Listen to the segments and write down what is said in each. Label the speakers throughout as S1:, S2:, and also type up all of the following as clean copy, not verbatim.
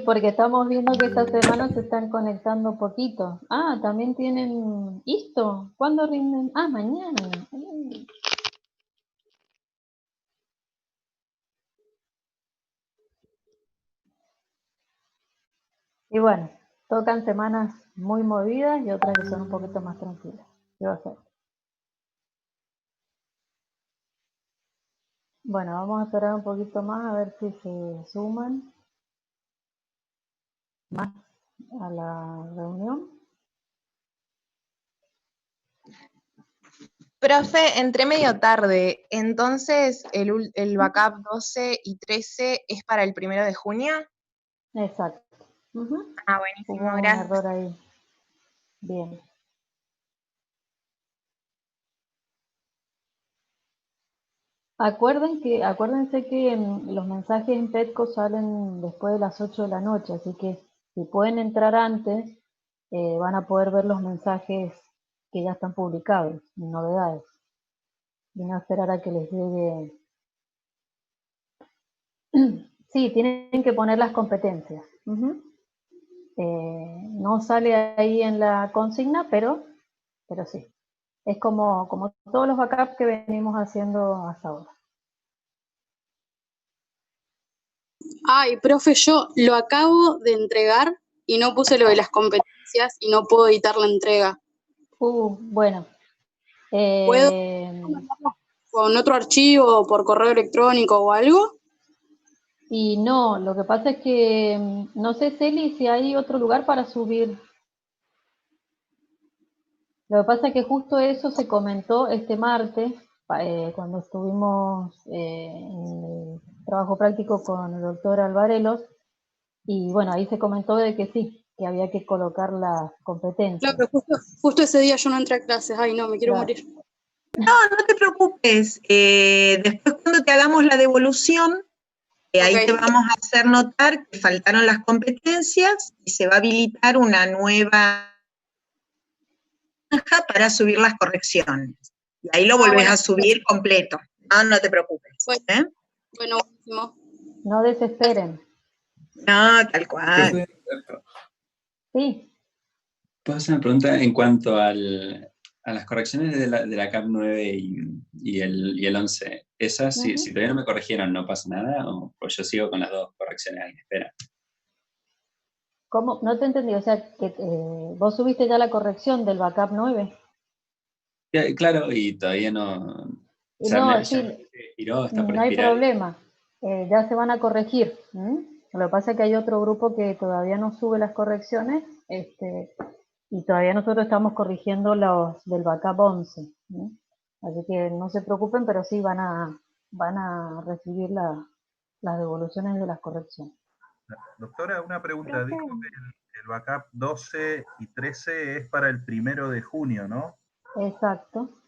S1: porque estamos viendo que esta semana se están conectando poquito. Ah, también tienen esto. ¿Cuándo rinden? Ah, mañana. Y bueno, tocan semanas muy movidas y otras que son un poquito más tranquilas. ¿Qué va a ser? Bueno, vamos a esperar un poquito más a ver si se suman más a la reunión.
S2: Profe, entré medio tarde, entonces el backup 12 y 13 es para el 1 de junio.
S1: Exacto.
S2: Ah, buenísimo,
S1: Hubo un
S2: gracias.
S1: error ahí. Bien. Acuérdense que los mensajes en Petco salen después de las 8 de la noche, así que si pueden entrar antes, van a poder ver los mensajes que ya están publicados, novedades, y no esperar a que les llegue. Sí, tienen que poner las competencias. No sale ahí en la consigna, pero sí. Es como todos los backups que venimos haciendo hasta ahora.
S3: Ay, profe, yo lo acabo de entregar y no puse lo de las competencias y no puedo editar la entrega.
S1: Bueno.
S3: ¿Puedo mandarlo con otro archivo, por correo electrónico o algo?
S1: Y no, lo que pasa es que no sé, Celi, si hay otro lugar para subir. Lo que pasa es que justo eso se comentó este martes, cuando estuvimos en el trabajo práctico con el doctor Alvarelos, y bueno, ahí se comentó de que sí, que había que colocar las competencias.
S3: Claro, justo ese día yo no entré a clases. Ay, no, me quiero
S1: Claro.
S3: morir.
S4: No te preocupes. Después cuando te hagamos la devolución, ahí
S3: Ok.
S4: te vamos a hacer notar que faltaron las competencias y se va a habilitar una nueva franja para subir las correcciones. Y ahí lo volvés
S3: Bueno.
S4: a subir completo. No te preocupes.
S3: Bueno, buenísimo.
S1: No desesperen.
S4: No, tal cual.
S1: Sí.
S5: ¿Puedo hacer una pregunta en cuanto a las correcciones de la CAP 9 y el 11? ¿Esas, si todavía no me corrigieron, no pasa nada? ¿O pues yo sigo con las dos correcciones ahí en espera?
S1: ¿Cómo? No te entendí, o sea, que vos subiste ya la corrección del backup 9.
S5: Claro, y todavía no... O sea,
S1: No,
S5: ya
S1: sí,
S5: me expiró, está por
S1: no hay
S5: expirar.
S1: problema. Ya se van a corregir. Lo que pasa es que hay otro grupo que todavía no sube las correcciones, y todavía nosotros estamos corrigiendo los del backup 11. Así que no se preocupen, pero sí van a recibir las devoluciones de las correcciones.
S6: Doctora, una pregunta. Dijo que el backup 12 y 13 es para el 1 de junio, ¿no?
S1: Exacto.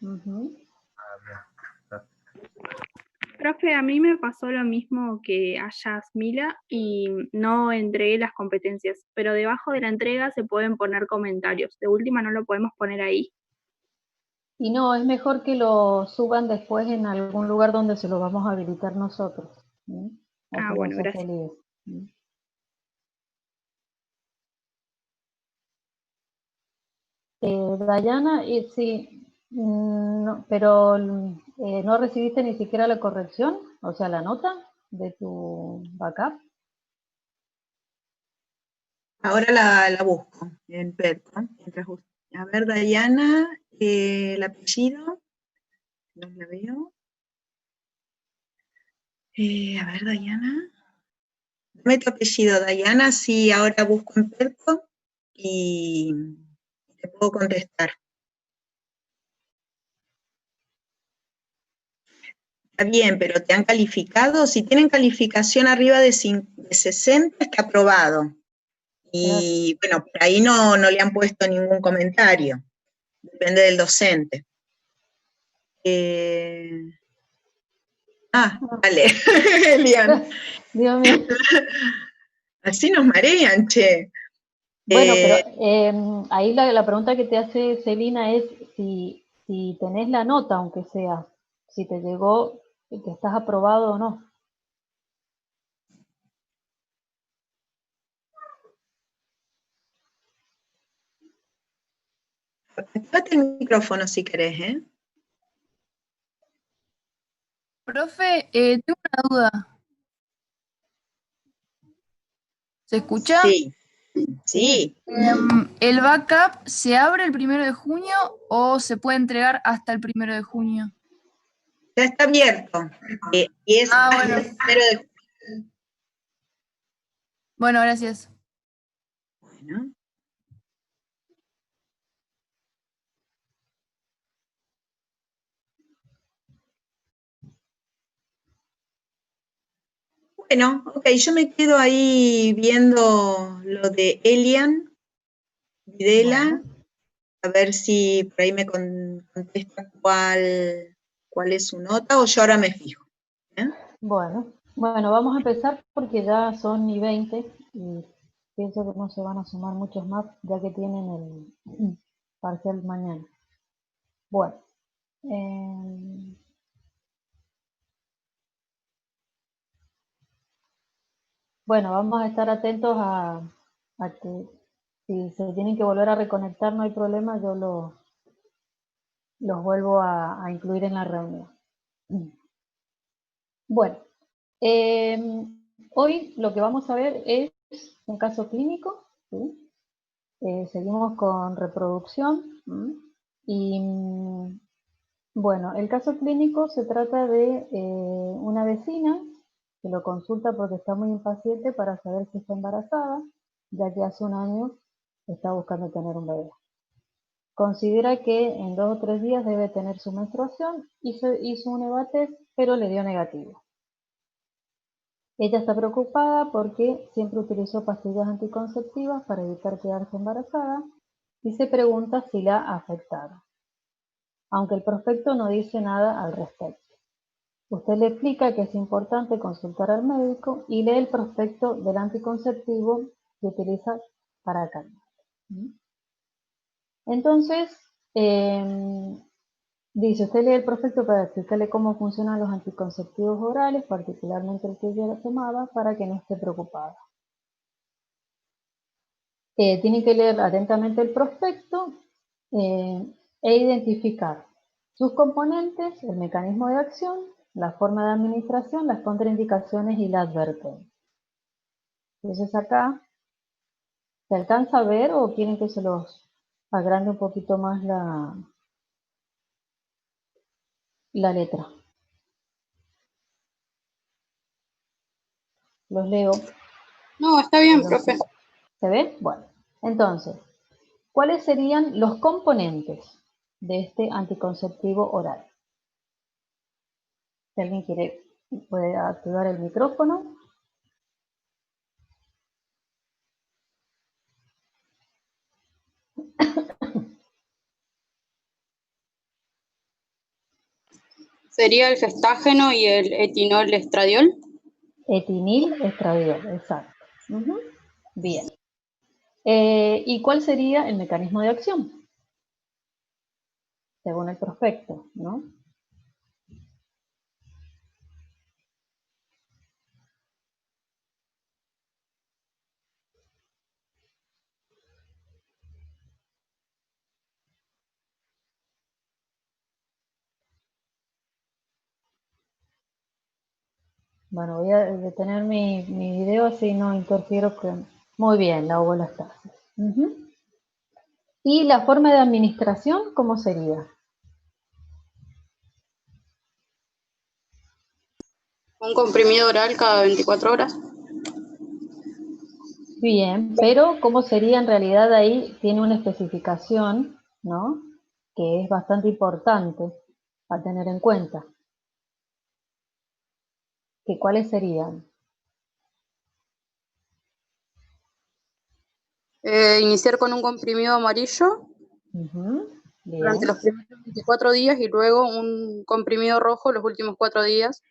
S7: Profe, a mí me pasó lo mismo que a Yasmila y no entregué las competencias, pero debajo de la entrega se pueden poner comentarios. De última no lo podemos poner ahí.
S1: Y no, es mejor que lo suban después en algún lugar donde se lo vamos a habilitar nosotros. Así no
S7: Bueno,
S1: se hace
S7: gracias.
S1: lío. Dayana, sí, no, pero no recibiste ni siquiera la corrección, o sea, la nota de tu backup.
S4: Ahora la busco en Petco. A ver, Dayana, el apellido. No la veo. A ver, Dayana. Dame tu apellido, Dayana. Sí, ahora busco en Petco y te puedo contestar. Está bien, pero te han calificado. Si tienen calificación arriba de 60, está aprobado. Y bueno, por ahí no le han puesto ningún comentario. Depende del docente. Vale, Elian.
S1: Dios mío.
S4: Así nos marean, che.
S1: Bueno, pero ahí la pregunta que te hace Celina es si tenés la nota, aunque sea, si te llegó, que estás aprobado o no.
S4: Activate el micrófono si querés, ¿eh?
S8: Profe, tengo una duda. ¿Se escucha?
S4: Sí, sí.
S8: ¿El backup se abre el 1 de junio o se puede entregar hasta el 1 de junio?
S4: Ya está abierto. Y es
S8: Bueno.
S4: hasta el 1 de junio.
S8: Bueno, gracias.
S4: Bueno. Bueno, ok, yo me quedo ahí viendo lo de Elian Videla,
S1: Bueno.
S4: a ver si por ahí me contesta cuál es su nota, o yo ahora me fijo. ¿eh?
S1: Bueno, vamos a empezar porque ya son y 20 y pienso que no se van a sumar muchos más ya que tienen el parcial mañana. Bueno, vamos a estar atentos a que si se tienen que volver a reconectar no hay problema, yo los vuelvo a incluir en la reunión. Bueno, hoy lo que vamos a ver es un caso clínico, ¿sí? Seguimos con reproducción, y bueno, el caso clínico se trata de una vecina que lo consulta porque está muy impaciente para saber si está embarazada, ya que hace un año está buscando tener un bebé. Considera que en 2 o 3 días debe tener su menstruación y se hizo un EVA-test, pero le dio negativo. Ella está preocupada porque siempre utilizó pastillas anticonceptivas para evitar quedarse embarazada y se pregunta si la ha afectado, aunque el prospecto no dice nada al respecto. Usted le explica que es importante consultar al médico y lee el prospecto del anticonceptivo que utiliza para calmar. Entonces, dice, usted lee el prospecto para explicarle cómo funcionan los anticonceptivos orales, particularmente el que ella tomaba, para que no esté preocupada. Tiene que leer atentamente el prospecto e identificar sus componentes, el mecanismo de acción, la forma de administración, las contraindicaciones y la advertencia. Entonces acá, ¿se alcanza a ver o quieren que se los agrande un poquito más la letra? Los leo.
S3: No, está bien, profe.
S1: ¿Se ve? Bueno, entonces, ¿cuáles serían los componentes de este anticonceptivo oral? Si alguien quiere, puede activar el micrófono.
S3: ¿Sería el gestágeno y el etinol estradiol?
S1: Etinil estradiol, exacto. Bien. ¿Y cuál sería el mecanismo de acción? Según el prospecto, ¿no? Bueno, voy a detener mi video así no interfiero con... Muy bien, la ovostasis. ¿Y la forma de administración cómo sería?
S3: Un comprimido oral cada 24 horas.
S1: Bien, pero ¿cómo sería en realidad ahí? Tiene una especificación, ¿no? Que es bastante importante a tener en cuenta. ¿Cuáles serían?
S3: Iniciar con un comprimido amarillo durante los primeros 24 días y luego un comprimido rojo los últimos 4 días.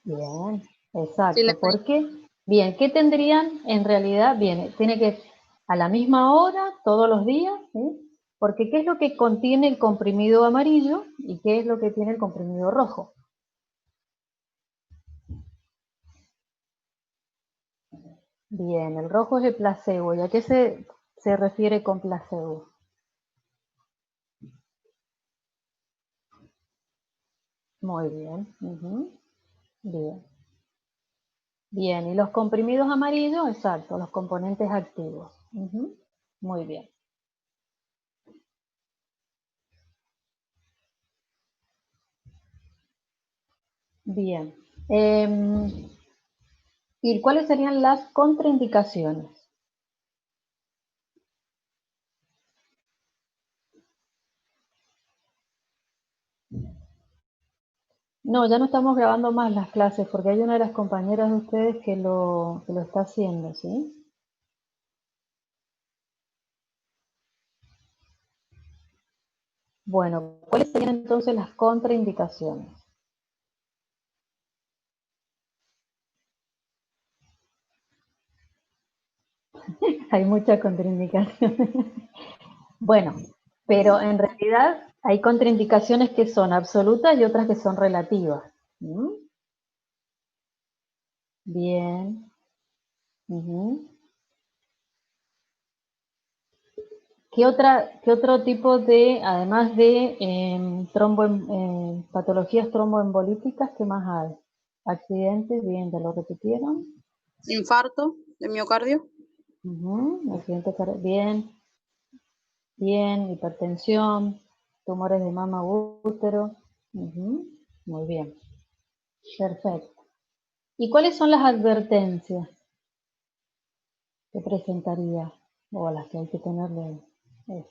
S1: Bien, exacto. ¿Por qué? Bien, ¿qué tendrían en realidad? Bien, tiene que a la misma hora, todos los días, ¿sí? Porque ¿qué es lo que contiene el comprimido amarillo y qué es lo que tiene el comprimido rojo? Bien, el rojo es el placebo. ¿Y a qué se refiere con placebo? Muy bien. Bien. Bien, y los comprimidos amarillos, exacto, los componentes activos. Muy bien. Bien. ¿Y cuáles serían las contraindicaciones? No, ya no estamos grabando más las clases porque hay una de las compañeras de ustedes que lo está haciendo, ¿sí? Bueno, ¿cuáles serían entonces las contraindicaciones? Hay muchas contraindicaciones. Bueno, pero en realidad hay contraindicaciones que son absolutas y otras que son relativas. Bien. ¿Qué otro tipo de, además de patologías tromboembolíticas, qué más hay? Accidentes, bien, ya lo repitieron.
S3: Infarto de miocardio.
S1: Accidentes, bien, bien, hipertensión, tumores de mama u útero. Muy bien, perfecto. ¿Y cuáles son las advertencias que presentaría o a las que hay que tenerle, hay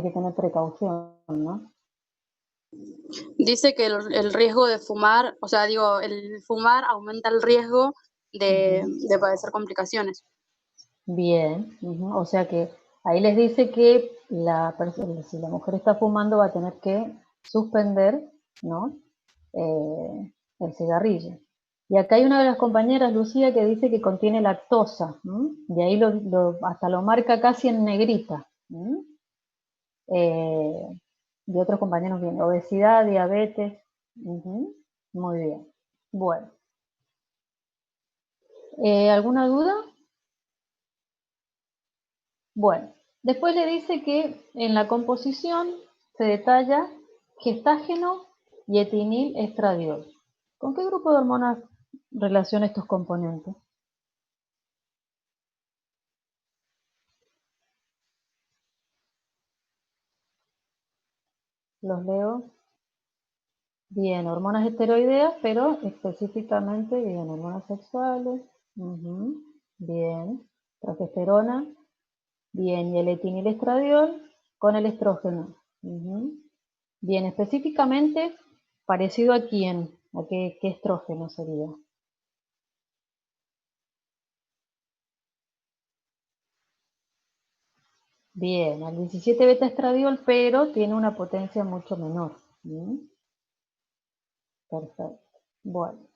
S1: que tener precaución, ¿no?
S3: Dice que el riesgo de fumar, o sea, digo, el fumar aumenta el riesgo de padecer complicaciones.
S1: Bien, o sea que ahí les dice que si la mujer está fumando va a tener que suspender, ¿no? El cigarrillo. Y acá hay una de las compañeras, Lucía, que dice que contiene lactosa, y ahí hasta lo marca casi en negrita. Y otros compañeros bien, obesidad, diabetes. Muy bien. Bueno. ¿Alguna duda? Bueno, después le dice que en la composición se detalla gestágeno y etinil-estradiol. ¿Con qué grupo de hormonas relaciona estos componentes? Los leo. Bien, hormonas esteroideas, pero específicamente, bien, hormonas sexuales. Bien, progesterona. Bien, y el etinil-estradiol con el estrógeno. Bien, específicamente, ¿parecido a quién? ¿A qué estrógeno sería? Bien, al 17 beta estradiol, pero tiene una potencia mucho menor. Perfecto. Bueno.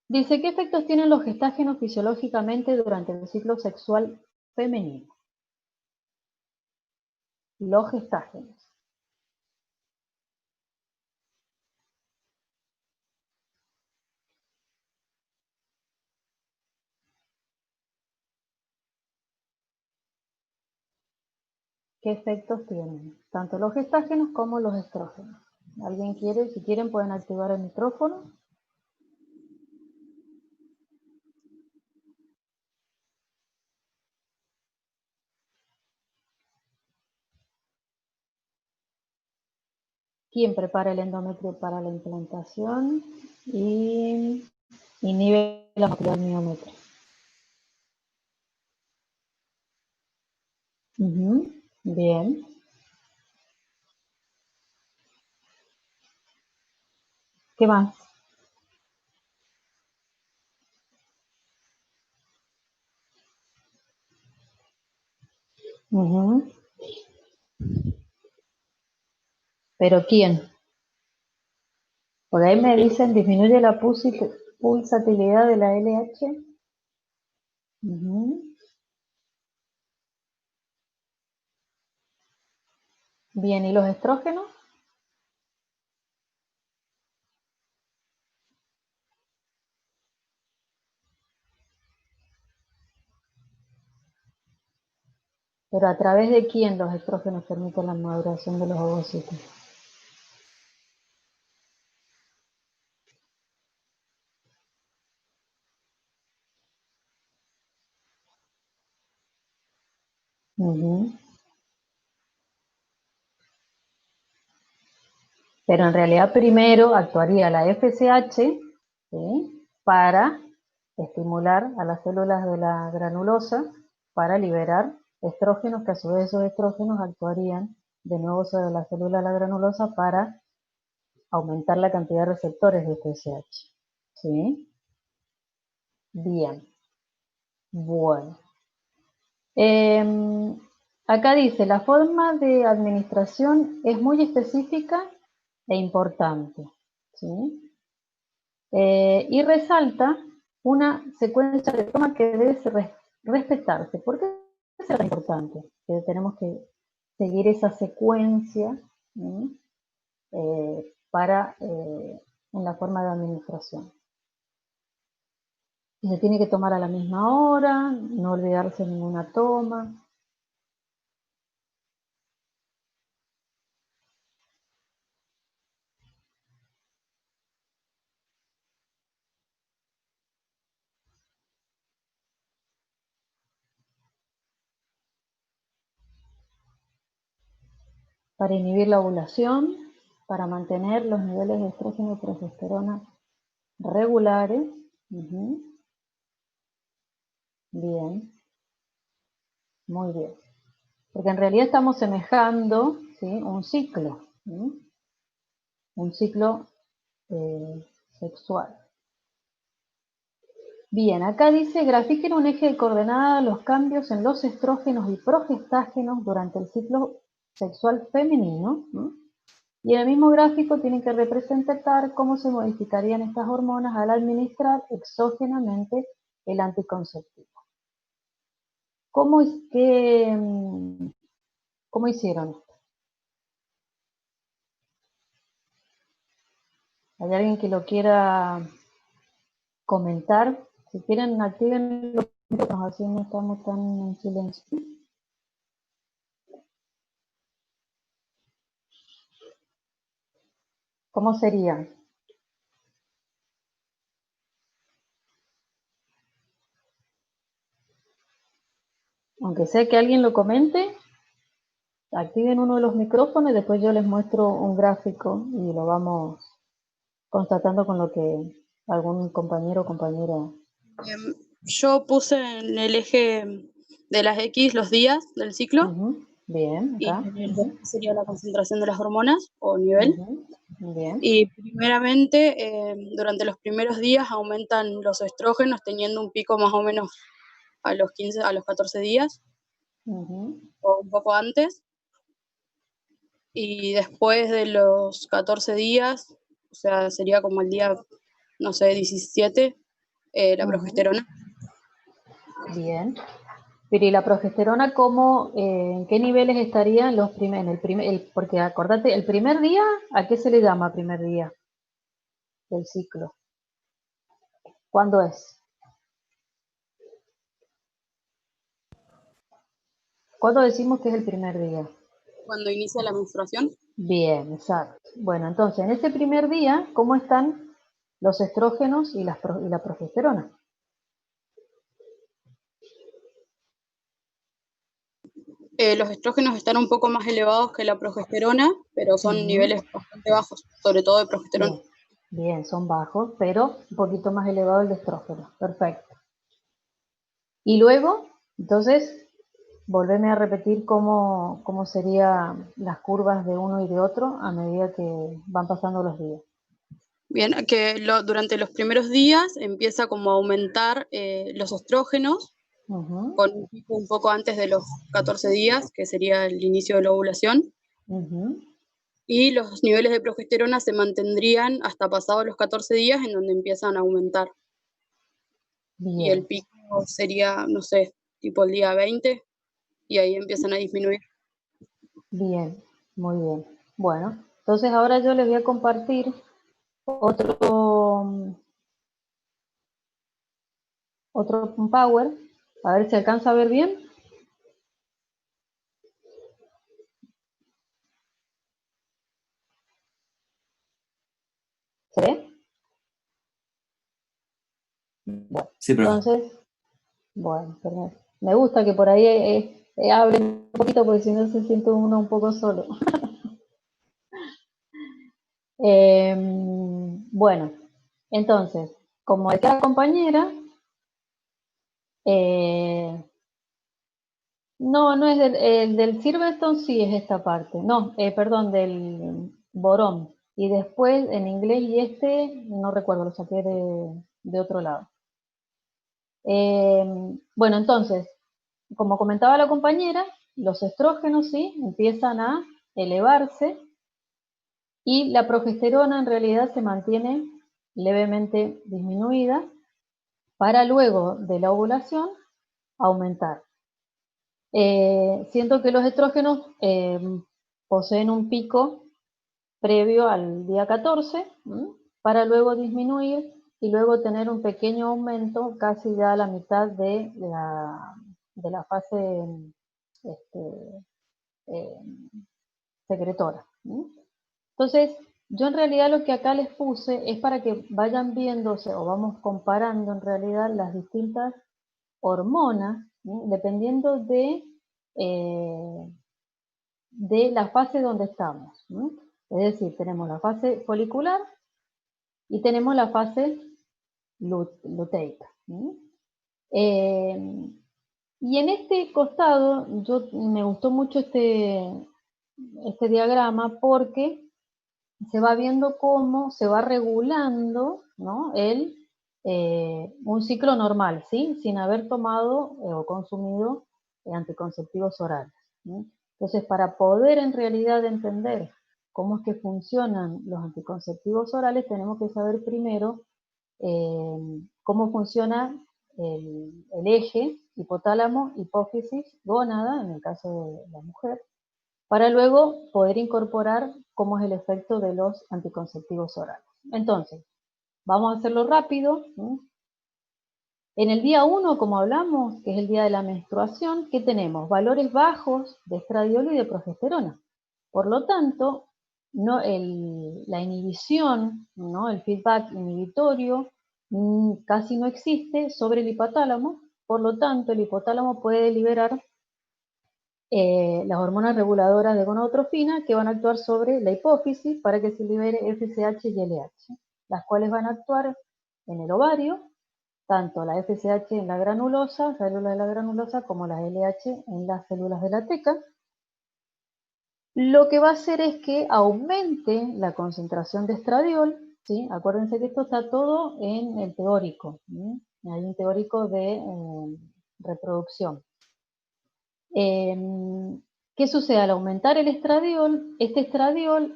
S1: Dice, ¿qué efectos tienen los gestágenos fisiológicamente durante el ciclo sexual femenino? Los gestágenos. ¿Qué efectos tienen? Tanto los gestágenos como los estrógenos. ¿Alguien quiere? Si quieren pueden activar el micrófono. ¿Quién prepara el endometrio para la implantación y inhibe la motilidad miométrica? Bien. ¿Qué más? ¿Pero quién? Por ahí me dicen disminuye la pulsatilidad de la LH. Bien, ¿y los estrógenos? Pero ¿a través de quién los estrógenos permiten la maduración de los ovocitos? Pero en realidad primero actuaría la FSH, ¿sí?, para estimular a las células de la granulosa para liberar estrógenos, que a su vez esos estrógenos actuarían de nuevo sobre la célula de la granulosa para aumentar la cantidad de receptores de FSH. ¿Sí? Bien. Bueno. Acá dice, la forma de administración es muy específica e importante. ¿Sí? Y resalta una secuencia de toma que debe respetarse. ¿Por qué es tan importante? Que tenemos que seguir esa secuencia en la forma de administración. Y se tiene que tomar a la misma hora, no olvidarse ninguna toma. Para inhibir la ovulación, para mantener los niveles de estrógeno y progesterona regulares. Bien, muy bien. Porque en realidad estamos semejando, ¿sí?, un ciclo. Un ciclo sexual. Bien, acá dice, grafiquen un eje de coordenada los cambios en los estrógenos y progestágenos durante el ciclo sexual femenino. Y en el mismo gráfico tienen que representar cómo se modificarían estas hormonas al administrar exógenamente el anticonceptivo. ¿Cómo hicieron esto? ¿Hay alguien que lo quiera comentar? Si quieren, activen los micrófonos, así no estamos tan en silencio. ¿Cómo sería? Aunque sea que alguien lo comente, activen uno de los micrófonos y después yo les muestro un gráfico y lo vamos constatando con lo que algún compañero o compañera.
S3: Yo puse en el eje de las X los días del ciclo.
S1: Bien, acá.
S3: Y el Y sería la concentración de las hormonas o nivel.
S1: Bien.
S3: Y primeramente, durante los primeros días aumentan los estrógenos, teniendo un pico más o menos a los 14 días, o un poco antes. Y después de los 14 días, o sea, sería como el día, no sé, 17, la progesterona.
S1: Bien. Pero ¿y la progesterona cómo, en qué niveles estaría en los porque acordate, el primer día, ¿a qué se le llama primer día del ciclo? ¿Cuándo es? ¿Cuándo decimos que es el primer día?
S3: Cuando inicia la menstruación.
S1: Bien, exacto. Bueno, entonces, en ese primer día, ¿cómo están los estrógenos y la progesterona?
S3: Los estrógenos están un poco más elevados que la progesterona, pero son niveles bastante bajos, sobre todo de progesterona.
S1: Bien, son bajos, pero un poquito más elevado el de estrógeno. Perfecto. Y luego, entonces, volveme a repetir cómo serían las curvas de uno y de otro a medida que van pasando los días.
S3: Bien, que durante los primeros días empieza como a aumentar los estrógenos, con un pico un poco antes de los 14 días, que sería el inicio de la ovulación. Y los niveles de progesterona se mantendrían hasta pasados los 14 días, en donde empiezan a aumentar. Bien. Y el pico sería, no sé, tipo el día 20, y ahí empiezan a disminuir.
S1: Bien, muy bien. Bueno, entonces ahora yo les voy a compartir otro Power, a ver si alcanza a ver bien. Bueno,
S5: Sí, profe.
S1: entonces, bueno, me gusta que por ahí hablen un poquito porque si no se siente uno un poco solo. Bueno, entonces, como decía la compañera, no es el del Silverstone, sí es esta parte. No, perdón, del Borón. Y después en inglés y no recuerdo, lo saqué de otro lado. Bueno, entonces, como comentaba la compañera, los estrógenos sí empiezan a elevarse y la progesterona en realidad se mantiene levemente disminuida para luego de la ovulación aumentar. Siento que los estrógenos poseen un pico previo al día 14 para luego disminuir y luego tener un pequeño aumento casi ya a la mitad de la fase secretora. Entonces, yo en realidad lo que acá les puse es para que vayan viéndose o vamos comparando en realidad las distintas hormonas, dependiendo de la fase donde estamos. Es decir, tenemos la fase folicular y tenemos la fase luteica. Y en este costado, me gustó mucho este diagrama porque se va viendo cómo se va regulando, ¿no? Un ciclo normal, ¿sí? Sin haber tomado o consumido anticonceptivos orales. ¿sí? Entonces, para poder en realidad entender cómo es que funcionan los anticonceptivos orales, tenemos que saber primero cómo funciona el eje hipotálamo, hipófisis, gónada, en el caso de la mujer, para luego poder incorporar cómo es el efecto de los anticonceptivos orales. Entonces, vamos a hacerlo rápido. En el día 1, como hablamos, que es el día de la menstruación, ¿qué tenemos? Valores bajos de estradiol y de progesterona. Por lo tanto, la inhibición, el feedback inhibitorio, casi no existe sobre el hipotálamo. Por lo tanto, el hipotálamo puede liberar las hormonas reguladoras de gonadotropina que van a actuar sobre la hipófisis para que se libere FSH y LH, las cuales van a actuar en el ovario, tanto la FSH en la granulosa, células de la granulosa, como la LH en las células de la teca. Lo que va a hacer es que aumente la concentración de estradiol, ¿sí? Acuérdense que esto está todo en el teórico, ¿sí? Hay un teórico de reproducción. ¿Qué sucede? Al aumentar el estradiol, este estradiol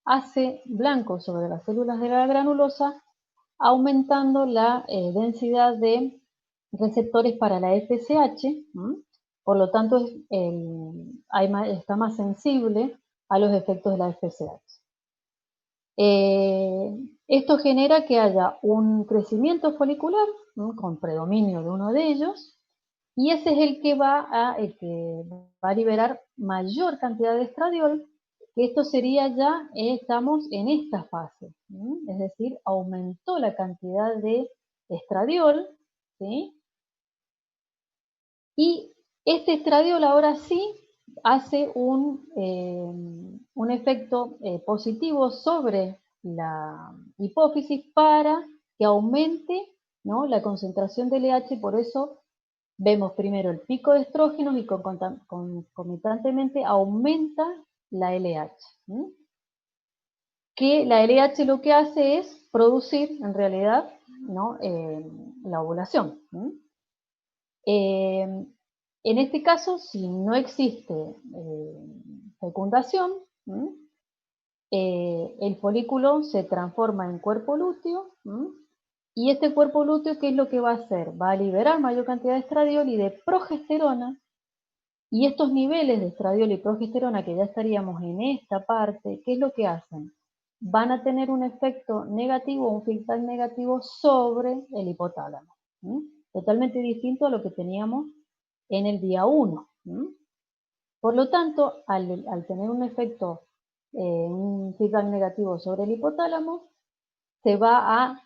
S1: hace blanco sobre las células de la granulosa, aumentando la densidad de receptores para la FSH, por lo tanto está más sensible a los efectos de la FSH. Esto genera que haya un crecimiento folicular, con predominio de uno de ellos, y ese es el que va a liberar mayor cantidad de estradiol, que esto sería ya, estamos en esta fase, es decir, aumentó la cantidad de estradiol, ¿sí? Y este estradiol ahora sí hace un efecto positivo sobre la hipófisis para que aumente, ¿no?, la concentración de LH, por eso vemos primero el pico de estrógenos y concomitantemente aumenta la LH. Que la LH lo que hace es producir, en realidad, ¿no?, la ovulación. En este caso, si no existe fecundación, el folículo se transforma en cuerpo lúteo, y este cuerpo lúteo, ¿qué es lo que va a hacer? Va a liberar mayor cantidad de estradiol y de progesterona, y estos niveles de estradiol y progesterona, que ya estaríamos en esta parte, ¿qué es lo que hacen? Van a tener un efecto negativo, un feedback negativo sobre el hipotálamo, totalmente distinto a lo que teníamos en el día 1. Por lo tanto, al tener un efecto, un feedback negativo sobre el hipotálamo, se va a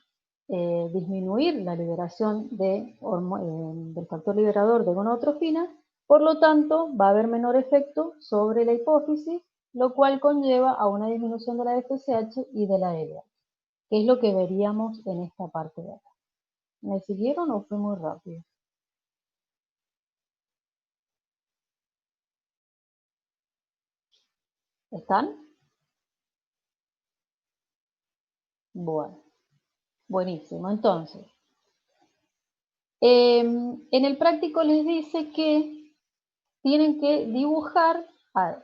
S1: disminuir la liberación del factor liberador de gonadotropina, por lo tanto va a haber menor efecto sobre la hipófisis, lo cual conlleva a una disminución de la FSH y de la LH, que es lo que veríamos en esta parte de acá. ¿Me siguieron o fue muy rápido? ¿Están? Bueno, buenísimo. Entonces, en el práctico les dice que tienen que dibujar,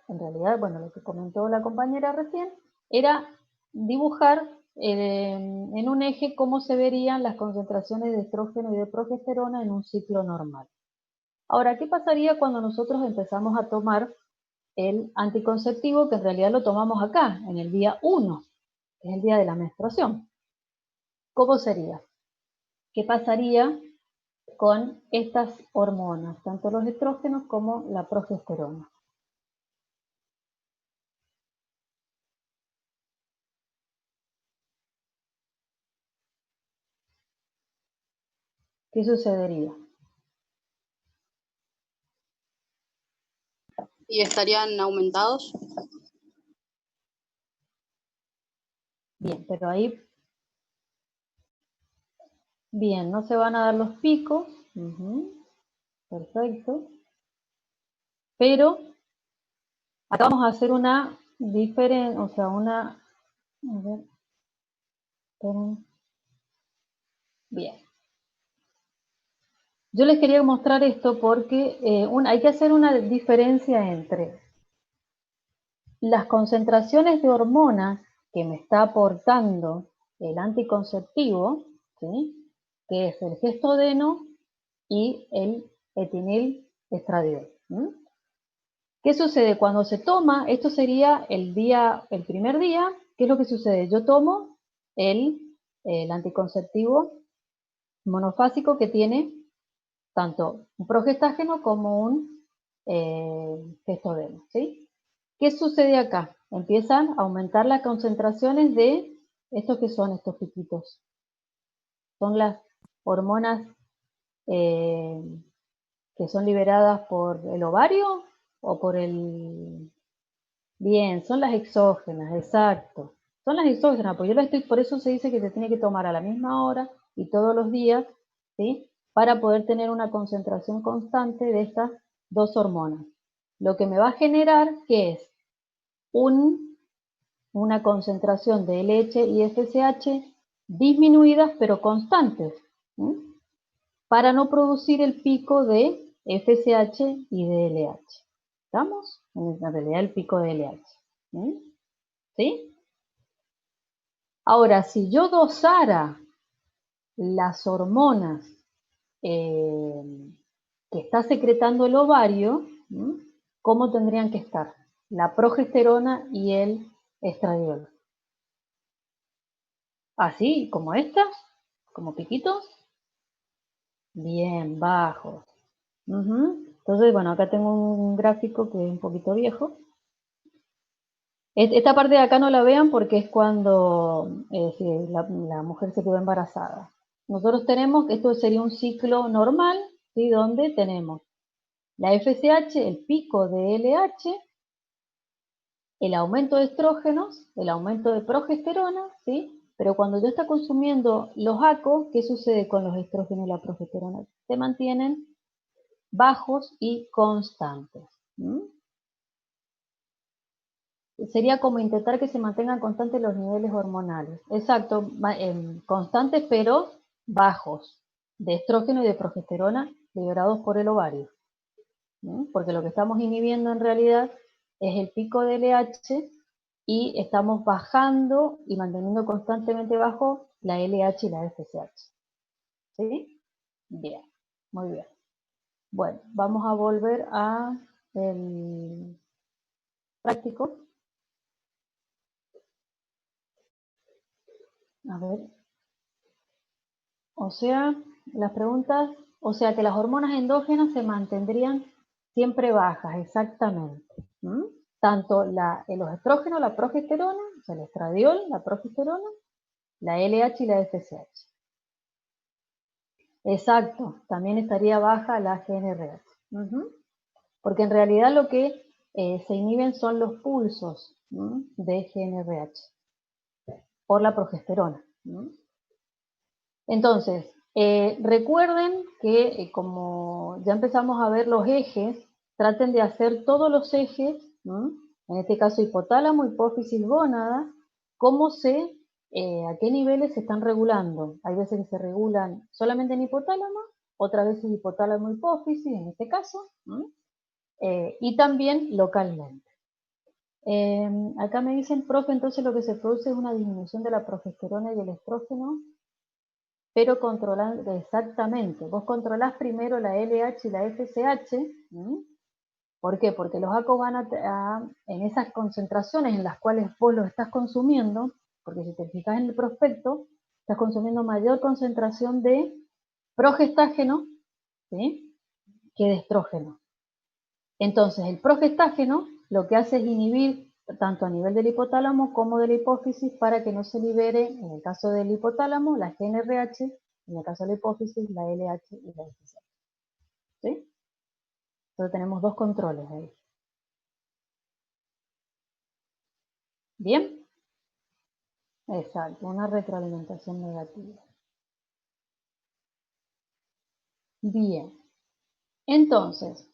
S1: en realidad, bueno, lo que comentó la compañera recién, era dibujar en un eje cómo se verían las concentraciones de estrógeno y de progesterona en un ciclo normal. Ahora, ¿qué pasaría cuando nosotros empezamos a tomar el anticonceptivo, que en realidad lo tomamos acá, en el día 1, que es el día de la menstruación? ¿Cómo sería? ¿Qué pasaría con estas hormonas, tanto los estrógenos como la progesterona? ¿Qué sucedería?
S3: ¿Y estarían aumentados?
S1: Bien, pero ahí, bien, no se van a dar los picos, perfecto, pero acá vamos a hacer una diferencia, o sea, una, a ver, esperen. Bien. Yo les quería mostrar esto porque hay que hacer una diferencia entre las concentraciones de hormonas que me está aportando el anticonceptivo, ¿sí?, que es el gestodeno y el etinil-estradiol. ¿Qué sucede? Cuando se toma, esto sería el primer día, ¿qué es lo que sucede? Yo tomo el anticonceptivo monofásico que tiene tanto un progestágeno como un gestodeno, ¿sí? ¿Qué sucede acá? Empiezan a aumentar las concentraciones de estos que son estos piquitos. Son las hormonas que son liberadas por el ovario o por el... Bien, son las exógenas, exacto. Son las exógenas, pues por eso se dice que se tiene que tomar a la misma hora y todos los días, ¿sí?, para poder tener una concentración constante de estas dos hormonas. Lo que me va a generar, ¿qué es? Una concentración de LH y FSH disminuidas pero constantes, ¿sí?, para no producir el pico de FSH y de LH. ¿Estamos? En realidad el pico de LH. ¿Sí? Ahora, si yo dosara las hormonas que está secretando el ovario, ¿cómo tendrían que estar? La progesterona y el estradiol. ¿Así? ¿Como estas? ¿Como piquitos? Bien, bajos. Entonces, bueno, acá tengo un gráfico que es un poquito viejo. Esta parte de acá no la vean porque es cuando la mujer se quedó embarazada. Nosotros tenemos, esto sería un ciclo normal, ¿sí?, donde tenemos la FSH, el pico de LH, el aumento de estrógenos, el aumento de progesterona, ¿sí? Pero cuando ya está consumiendo los ACO, ¿qué sucede con los estrógenos y la progesterona? Se mantienen bajos y constantes. Sería como intentar que se mantengan constantes los niveles hormonales. Exacto, constantes pero bajos, de estrógeno y de progesterona liberados por el ovario. Porque lo que estamos inhibiendo en realidad es el pico de LH y estamos bajando y manteniendo constantemente bajo la LH y la FSH. ¿Sí? Bien, muy bien. Bueno, vamos a volver a el práctico. A ver. O sea, las preguntas, o sea que las hormonas endógenas se mantendrían siempre bajas, exactamente. Tanto los estrógenos, la progesterona, o sea, el estradiol, la progesterona, la LH y la FSH. Exacto, también estaría baja la GnRH. Porque en realidad lo que se inhiben son los pulsos de GnRH por la progesterona. Entonces, recuerden que como ya empezamos a ver los ejes, traten de hacer todos los ejes, en este caso hipotálamo, hipófisis, gónada, a qué niveles se están regulando. Hay veces que se regulan solamente en hipotálamo, otras veces hipotálamo, hipófisis, en este caso, y también localmente. Acá me dicen, profe, entonces lo que se produce es una disminución de la progesterona y el estrógeno, pero controlando exactamente. Vos controlás primero la LH y la FSH. ¿Por qué? Porque los ACO van en esas concentraciones en las cuales vos los estás consumiendo, porque si te fijas en el prospecto, estás consumiendo mayor concentración de progestágeno, ¿sí?, que de estrógeno. Entonces, el progestágeno lo que hace es inhibir tanto a nivel del hipotálamo como de la hipófisis para que no se libere, en el caso del hipotálamo, la GnRH, en el caso de la hipófisis, la LH y la FSH. ¿Sí? Entonces tenemos dos controles ahí. ¿Bien? Exacto, una retroalimentación negativa. Bien. Entonces,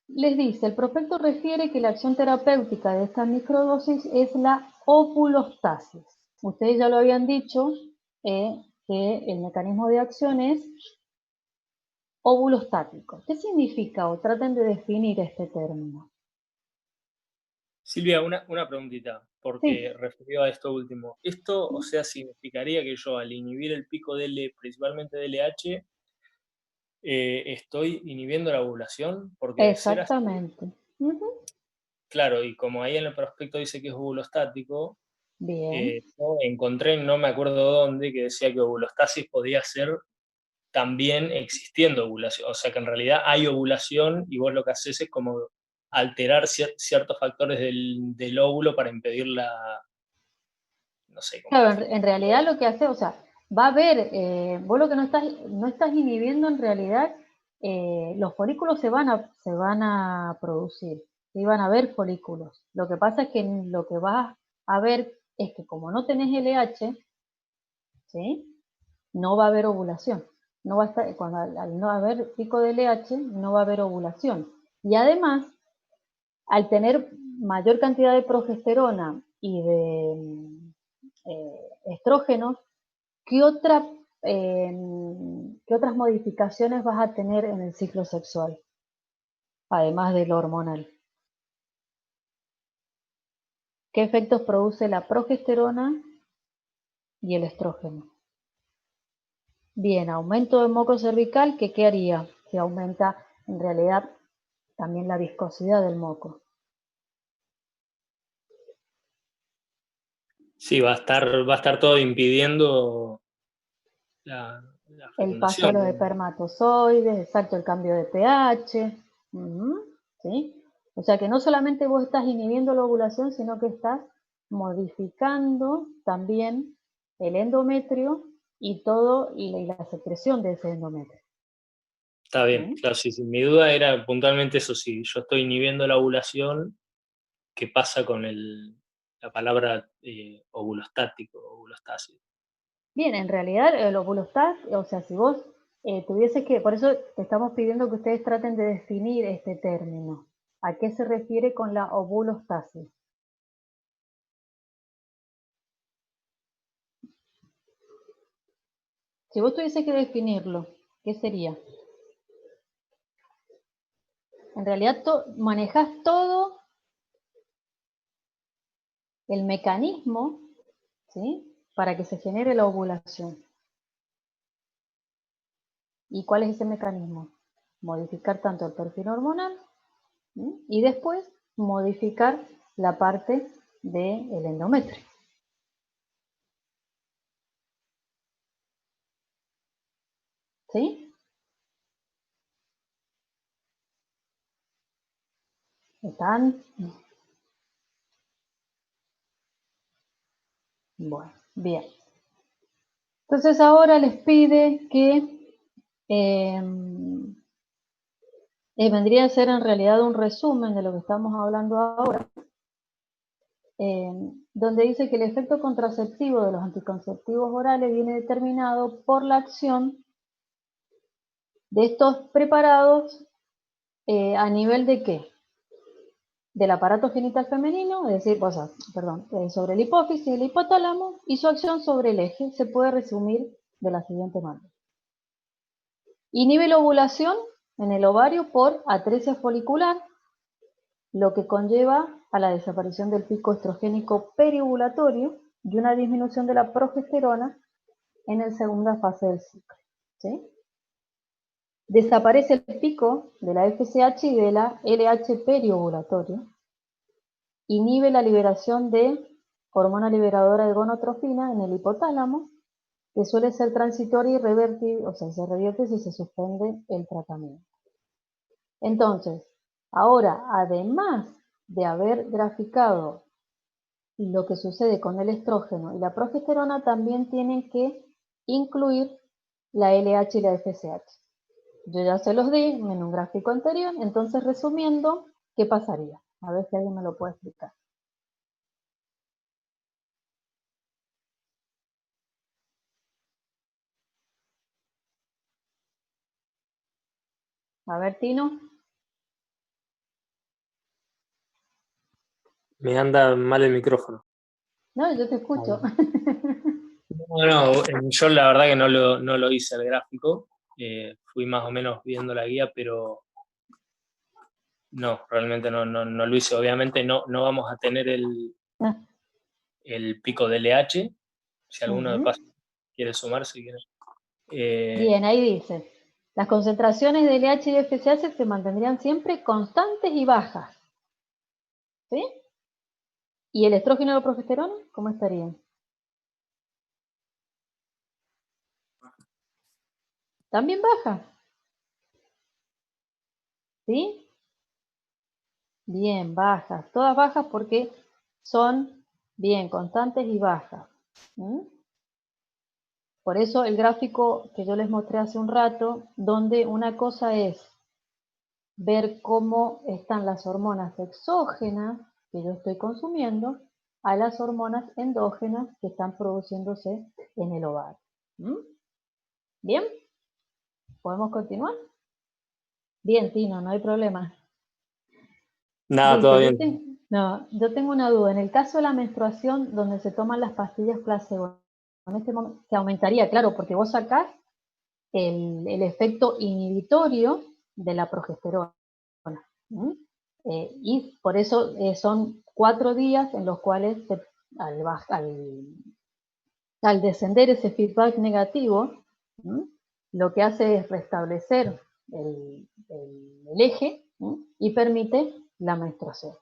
S1: les dice, el prospecto refiere que la acción terapéutica de esta microdosis es la ovulostasis. Ustedes ya lo habían dicho, que el mecanismo de acción es ovulostático. ¿Qué significa? O traten de definir este término.
S9: Silvia, una preguntita, porque referido a esto último. Esto, o sea, significaría que yo al inhibir el pico de L, principalmente de LH, estoy inhibiendo la ovulación, porque de ser así,
S1: Exactamente.
S9: claro, y como ahí en el prospecto dice que es ovulostático,
S1: Bien.
S9: yo encontré, no me acuerdo dónde, que decía que ovulostasis podía ser también existiendo ovulación, o sea que en realidad hay ovulación y vos lo que haces es como alterar ciertos factores del óvulo para impedir la, no sé cómo
S1: Claro,
S9: decirlo.
S1: en realidad lo que hace, o sea, va a haber, vos lo que no estás inhibiendo en realidad, los folículos se van a producir, y van a haber folículos. Lo que pasa es que lo que vas a ver es que como no tenés LH, ¿sí?, no va a haber ovulación. No va a estar, al no haber pico de LH, no va a haber ovulación. Y además, al tener mayor cantidad de progesterona y de estrógenos, ¿qué otras modificaciones vas a tener en el ciclo sexual? Además de lo hormonal. ¿Qué efectos produce la progesterona y el estrógeno? Bien, aumento de moco cervical, que ¿qué haría? Que aumenta en realidad también la viscosidad del moco.
S9: Sí, va a estar todo impidiendo la
S1: El paso a
S9: fecundación.
S1: los espermatozoides, exacto, el cambio de pH. ¿Sí? O sea que no solamente vos estás inhibiendo la ovulación, sino que estás modificando también el endometrio y la secreción de ese endometrio.
S9: Está bien, claro, sí, sí. Mi duda era puntualmente eso, si yo estoy inhibiendo la ovulación, ¿qué pasa con la palabra ovulostático, ovulostasis?
S1: Bien, en realidad el ovulostasis, o sea, si vos tuvieses que, por eso te estamos pidiendo que ustedes traten de definir este término. ¿A qué se refiere con la ovulostasis? Si vos tuviese que definirlo, ¿qué sería? En realidad manejás todo el mecanismo, ¿sí?, para que se genere la ovulación. ¿Y cuál es ese mecanismo? Modificar tanto el perfil hormonal, ¿sí?, y después modificar la parte del endometrio. ¿Sí? ¿Están? Bueno, bien. Entonces ahora les pide que vendría a ser en realidad un resumen de lo que estamos hablando ahora, donde dice que el efecto contraceptivo de los anticonceptivos orales viene determinado por la acción de estos preparados a nivel de ¿qué? Del aparato genital femenino, es decir, sobre la hipófisis y el hipotálamo, y su acción sobre el eje se puede resumir de la siguiente manera. Inhibe la ovulación en el ovario por atresia folicular, lo que conlleva a la desaparición del pico estrogénico periovulatorio y una disminución de la progesterona en la segunda fase del ciclo. ¿Sí? Desaparece el pico de la FSH y de la LH periovulatorio. Inhibe la liberación de hormona liberadora de gonotrofina en el hipotálamo, que suele ser transitoria y revertir, o sea, se revierte si se suspende el tratamiento. Entonces, ahora, además de haber graficado lo que sucede con el estrógeno y la progesterona, también tienen que incluir la LH y la FSH. Yo ya se los di en un gráfico anterior, entonces resumiendo, ¿qué pasaría? A ver si alguien me lo puede explicar. A ver, Tino.
S9: Me anda mal el micrófono.
S1: No, yo te escucho.
S9: No, yo la verdad que no lo hice el gráfico. Fui más o menos viendo la guía, pero no, realmente no lo hice. Obviamente no vamos a tener el pico de LH. Si alguno de paso quiere sumarse.
S1: Bien, ahí dice. Las concentraciones de LH y de FSH se mantendrían siempre constantes y bajas. ¿Sí? ¿Y el estrógeno y la progesterona? ¿Cómo estarían? También bajas. ¿Sí? Bien, bajas. Todas bajas porque son bien constantes y bajas. Por eso el gráfico que yo les mostré hace un rato, donde una cosa es ver cómo están las hormonas exógenas que yo estoy consumiendo a las hormonas endógenas que están produciéndose en el ovario. ¿Bien? ¿Podemos continuar? Bien, Tino, no hay problema.
S9: Nada, todo bien.
S1: Yo tengo una duda. En el caso de la menstruación, donde se toman las pastillas placebo, en este momento se aumentaría, claro, porque vos sacás el efecto inhibitorio de la progesterona. Y por eso son 4 días en los cuales al descender ese feedback negativo, lo que hace es restablecer el eje y permite la menstruación.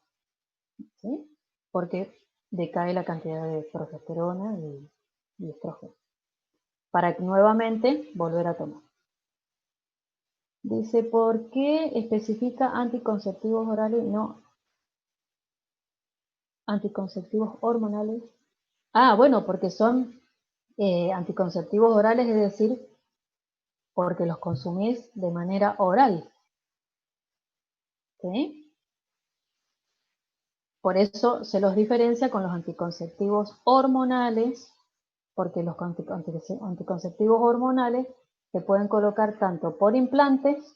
S1: ¿Sí? Porque decae la cantidad de progesterona y estrógeno. Para nuevamente volver a tomar. Dice, ¿por qué especifica anticonceptivos orales y no anticonceptivos hormonales? Ah, bueno, porque son anticonceptivos orales, es decir, porque los consumís de manera oral. ¿Sí? Por eso se los diferencia con los anticonceptivos hormonales, porque los anticonceptivos hormonales se pueden colocar tanto por implantes,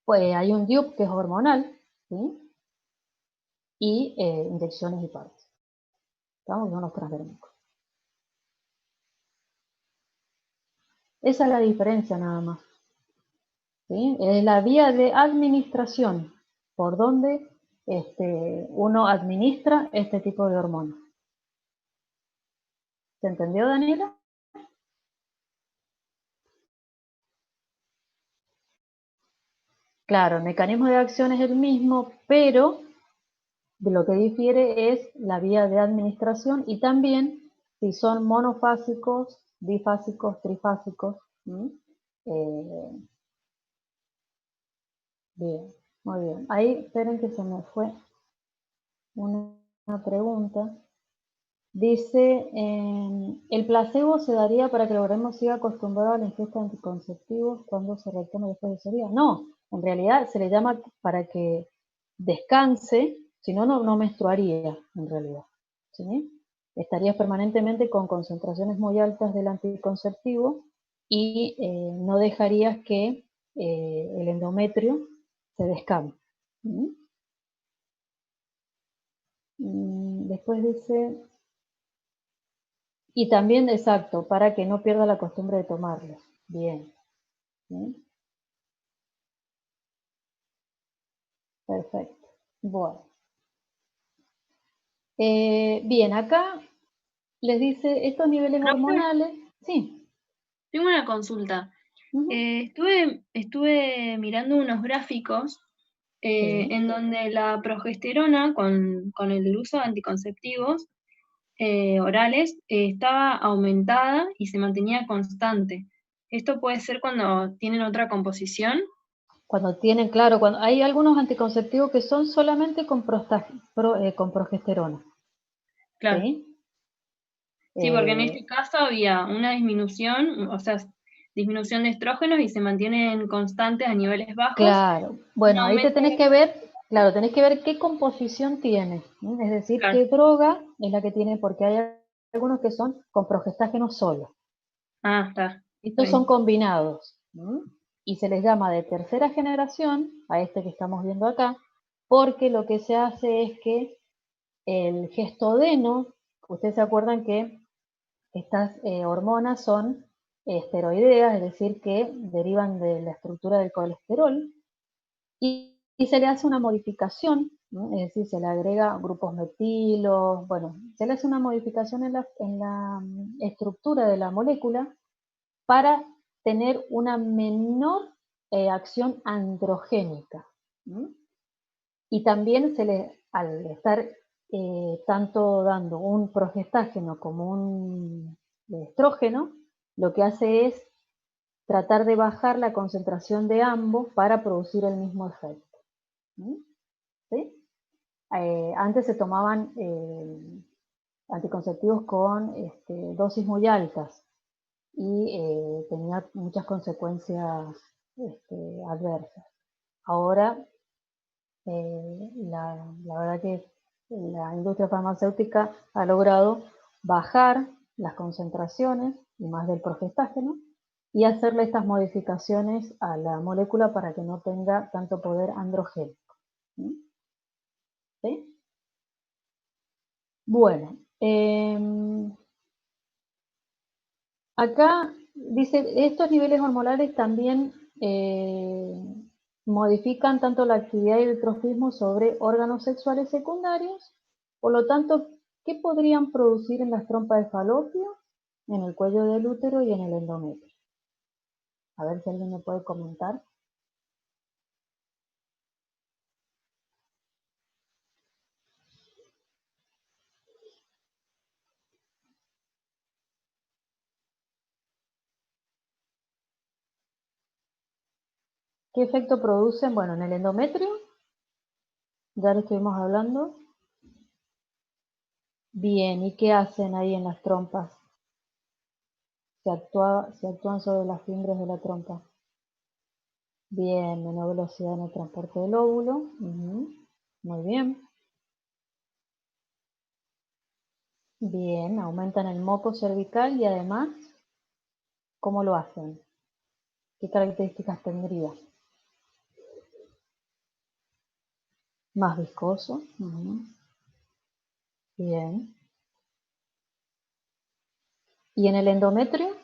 S1: pues hay un DIUP que es hormonal, ¿sí? Y inyecciones y parches. ¿Estamos? Son los transdérmicos. Esa es la diferencia nada más. ¿Sí? Es la vía de administración por donde uno administra este tipo de hormonas. ¿Se entendió, Daniela? Claro, el mecanismo de acción es el mismo, pero de lo que difiere es la vía de administración y también si son monofásicos, bifásicos, trifásicos. Bien, muy bien. Ahí, esperen que se me fue una pregunta. Dice, el placebo se daría para que el organismo siga acostumbrado a la ingesta de anticonceptivos cuando se retome después de ese día. No, en realidad se le llama para que descanse, si no, no menstruaría en realidad. ¿Sí? Estarías permanentemente con concentraciones muy altas del anticonceptivo y no dejarías que el endometrio se descame. Después dice, y también, exacto, para que no pierda la costumbre de tomarlos. Bien. ¿Sí? Perfecto. Bueno. Bien, acá les dice estos niveles hormonales. Sí.
S10: Tengo una consulta. Estuve mirando unos gráficos en donde la progesterona con el uso de anticonceptivos orales estaba aumentada y se mantenía constante. ¿Esto puede ser cuando tienen otra composición?
S1: Cuando tienen, claro, cuando hay algunos anticonceptivos que son solamente con progesterona.
S10: Claro.
S1: ¿Sí?
S10: Sí, porque en este caso había una disminución, o sea, disminución de estrógenos y se mantienen constantes a niveles bajos.
S1: Claro, bueno, ahí te tenés que ver, claro, tenés que ver qué composición tiene, ¿no? Es decir, claro, qué droga es la que tiene, porque hay algunos que son con progestágeno solo.
S10: Ah, está.
S1: Estos son combinados, ¿no? Y se les llama de tercera generación, a este que estamos viendo acá, porque lo que se hace es que el gestodeno, ustedes se acuerdan que estas hormonas son esteroideas, es decir, que derivan de la estructura del colesterol, y se le hace una modificación, ¿no? Es decir, se le agrega grupos metilos, bueno, se le hace una modificación en la estructura de la molécula para tener una menor acción androgénica. ¿No? Y también al estar tanto dando un progestágeno como un estrógeno, lo que hace es tratar de bajar la concentración de ambos para producir el mismo efecto. ¿Sí? Antes se tomaban anticonceptivos con dosis muy altas y tenía muchas consecuencias adversas. Ahora, la verdad que la industria farmacéutica ha logrado bajar las concentraciones, y más del progestágeno, y hacerle estas modificaciones a la molécula para que no tenga tanto poder androgénico. ¿Sí? Bueno, acá dice, estos niveles hormonales también modifican tanto la actividad y el trofismo sobre órganos sexuales secundarios, por lo tanto, ¿qué podrían producir en las trompas de falopio, en el cuello del útero y en el endometrio? A ver si alguien me puede comentar. ¿Qué efecto producen? Bueno, en el endometrio, ya lo estuvimos hablando. Bien, ¿y qué hacen ahí en las trompas? Se actúan sobre las fibras de la trompa. Bien, menor velocidad en el transporte del óvulo. Muy bien. Bien, aumentan el moco cervical y además, ¿cómo lo hacen? ¿Qué características tendría? Más viscoso. Bien. ¿Y en el endometrio?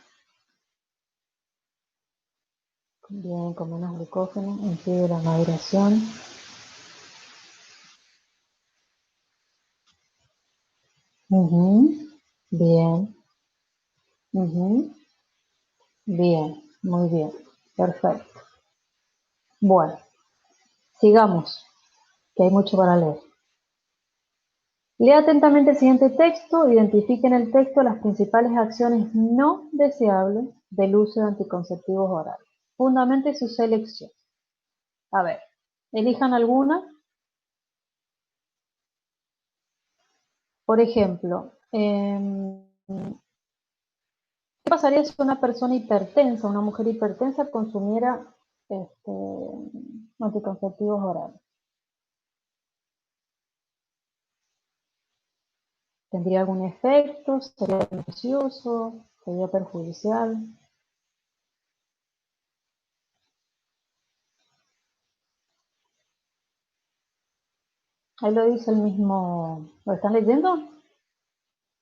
S1: Bien, con menos glucógeno, impide la maduración. Bien. Bien, muy bien. Perfecto. Bueno, sigamos, que hay mucho para leer. Lea atentamente el siguiente texto, identifique en el texto las principales acciones no deseables del uso de anticonceptivos orales. Fundamente su selección. A ver, elijan alguna. Por ejemplo, ¿Qué pasaría si una persona hipertensa, una mujer hipertensa, consumiera anticonceptivos orales? ¿Tendría algún efecto? ¿Sería beneficioso? ¿Sería perjudicial? Ahí lo dice el mismo. ¿Lo están leyendo?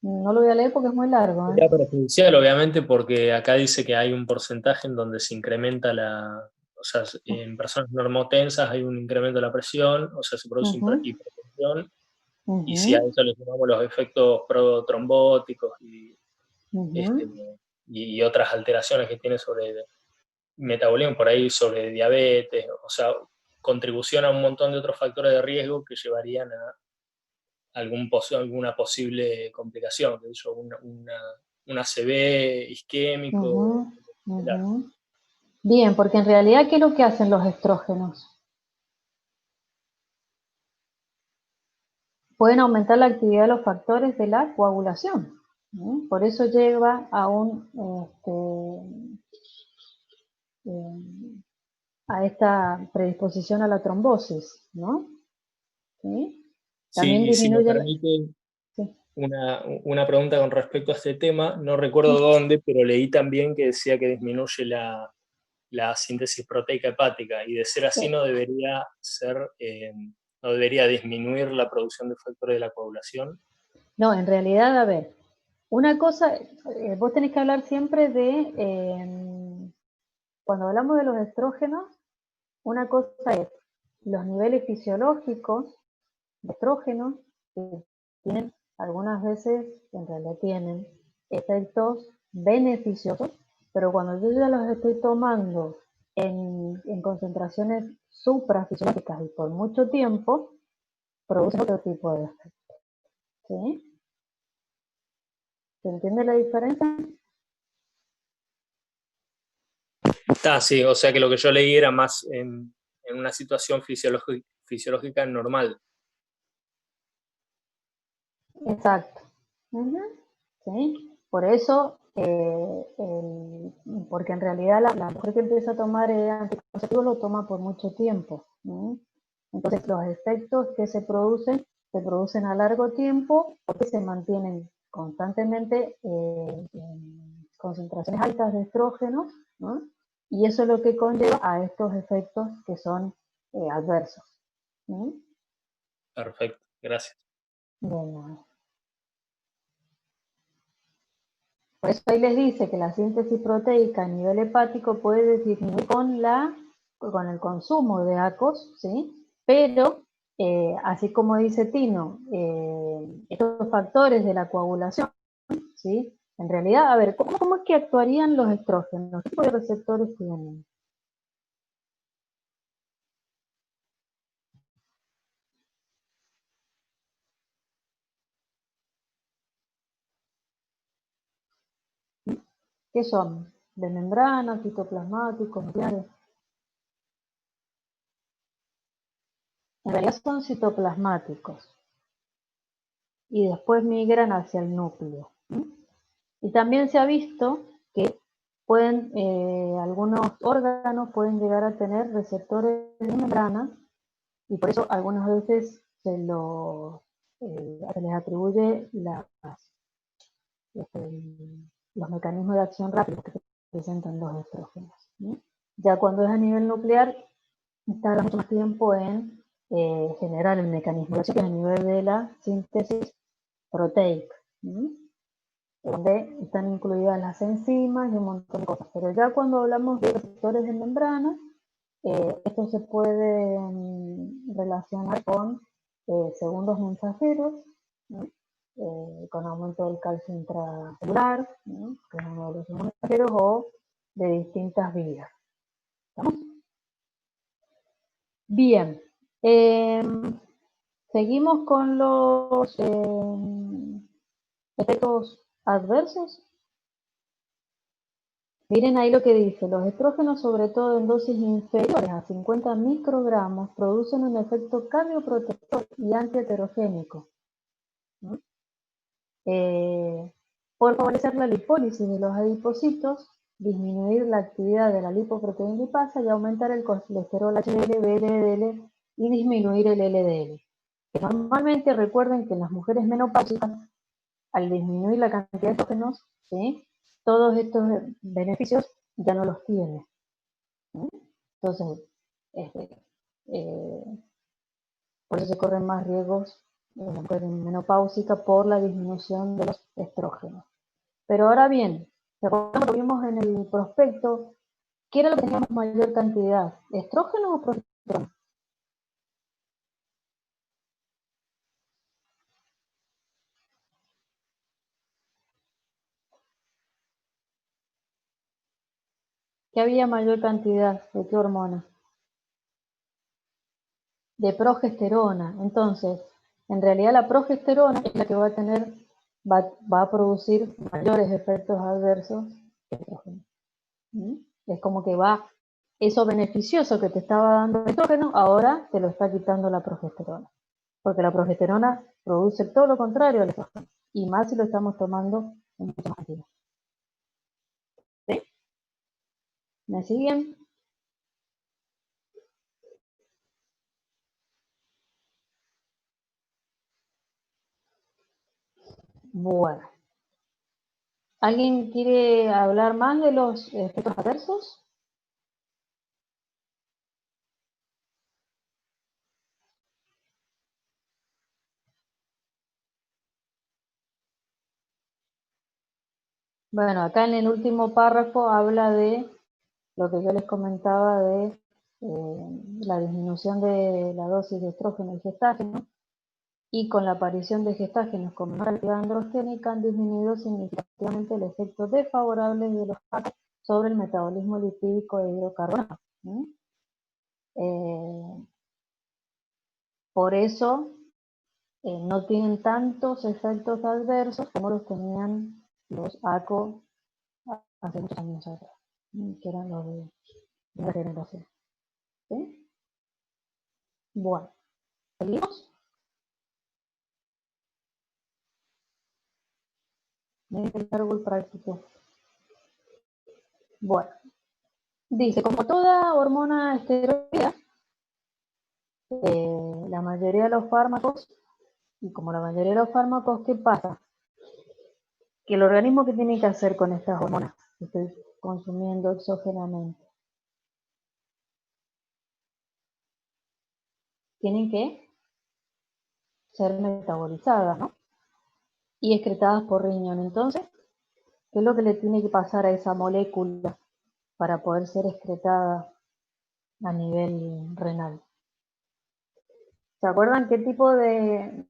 S1: No lo voy a leer porque es muy largo.
S9: Sería perjudicial, obviamente, porque acá dice que hay un porcentaje en donde se incrementa o sea, en personas normotensas hay un incremento de la presión, o sea, se produce hipertensión, y si a eso le sumamos los efectos protrombóticos y otras alteraciones que tiene sobre el metabolismo, por ahí sobre diabetes, o sea, contribución a un montón de otros factores de riesgo que llevarían a alguna posible complicación, que es un ACV isquémico.
S1: Bien, porque en realidad, ¿qué es lo que hacen los estrógenos? Pueden aumentar la actividad de los factores de la coagulación. Por eso lleva a a esta predisposición a la trombosis, ¿no? ¿Sí? También
S9: sí, y si me
S1: disminuye
S9: permite una pregunta con respecto a este tema, no recuerdo dónde, pero leí también que decía que disminuye la síntesis proteica hepática, y de ser así no debería no debería disminuir la producción de factores de la coagulación.
S1: No, en realidad, a ver, una cosa, vos tenés que hablar siempre de, cuando hablamos de los estrógenos, una cosa es los niveles fisiológicos de estrógenos, que tienen algunas veces, en realidad tienen efectos beneficiosos, pero cuando yo ya los estoy tomando en concentraciones suprafisiológicas y por mucho tiempo, producen otro tipo de efectos. ¿Sí? ¿Se entiende la diferencia?
S9: Sí, o sea que lo que yo leí era más en una situación fisiológica normal.
S1: Exacto. ¿Sí? Por eso, porque en realidad la mujer que empieza a tomar anticonceptivos lo toma por mucho tiempo. Entonces los efectos que se producen a largo tiempo porque se mantienen constantemente en concentraciones altas de estrógenos, ¿no? Y eso es lo que conlleva a estos efectos que son adversos.
S9: Perfecto, gracias.
S1: De nada. Por eso ahí les dice que la síntesis proteica a nivel hepático puede disminuir con el consumo de ACOS, ¿sí? Pero, así como dice Tino, estos factores de la coagulación, ¿sí? En realidad, a ver, ¿cómo es que actuarían los estrógenos? ¿Qué tipo de receptores tienen? ¿Qué son? ¿De membrana, citoplasmáticos, nucleares? En realidad son citoplasmáticos y después migran hacia el núcleo. Y también se ha visto que algunos órganos pueden llegar a tener receptores de membrana y por eso algunas veces se les atribuye los mecanismos de acción rápidos que presentan los estrógenos. Ya cuando es a nivel nuclear, tarda mucho más tiempo en generar el mecanismo de acción, que es a nivel de la síntesis proteica, donde están incluidas las enzimas y un montón de cosas. Pero ya cuando hablamos de receptores de membrana, esto se puede relacionar con segundos mensajeros, con aumento del calcio intracelular, que es uno de los segundos mensajeros, o de distintas vías. ¿Estamos? Bien. Seguimos con los efectos adversos. Miren ahí lo que dice, los estrógenos, sobre todo en dosis inferiores a 50 microgramos, producen un efecto cardioprotector y antiheterogénico. por favorecer la lipólisis de los adipocitos, disminuir la actividad de la lipoproteína lipasa y aumentar el colesterol HDL, VLDL y disminuir el LDL. Que normalmente recuerden que en las mujeres menopáusicas, al disminuir la cantidad de estrógenos, ¿sí?, todos estos beneficios ya no los tiene. ¿Sí? Entonces, por eso se corren más riesgos en la mujer menopáusica por la disminución de los estrógenos. Pero ahora bien, lo vimos en el prospecto, ¿qué era lo que teníamos mayor cantidad? ¿Estrógeno o progesterona? ¿Qué había mayor cantidad? ¿De qué hormona? De progesterona. Entonces, en realidad la progesterona es la que va a producir mayores efectos adversos que el estrógeno. Es como que eso beneficioso que te estaba dando el estrógeno, ahora te lo está quitando la progesterona. Porque la progesterona produce todo lo contrario al estrógeno. Y más si lo estamos tomando en muchas cantidades. ¿Sí? ¿Me siguen? Bueno. ¿Alguien quiere hablar más de los efectos adversos? Bueno, acá en el último párrafo habla de lo que yo les comentaba de la disminución de la dosis de estrógeno y gestágeno, y con la aparición de gestágenos con menor actividad androgénica han disminuido significativamente el efecto desfavorable de los fármacos sobre el metabolismo lipídico de hidrocarbonatos. Por eso no tienen tantos efectos adversos como los tenían los ACO hace muchos años atrás, que eran los de la generación. ¿Sí? Bueno, ¿seguimos? El árbol práctico. Bueno, dice, como toda hormona esteroidea, la mayoría de los fármacos, y como la mayoría de los fármacos, ¿qué pasa? Que el organismo, ¿qué tiene que hacer con estas hormonas que estoy consumiendo exógenamente? Tienen que ser metabolizadas, ¿no? Y excretadas por riñón. Entonces, ¿qué es lo que le tiene que pasar a esa molécula para poder ser excretada a nivel renal? ¿Se acuerdan qué tipo de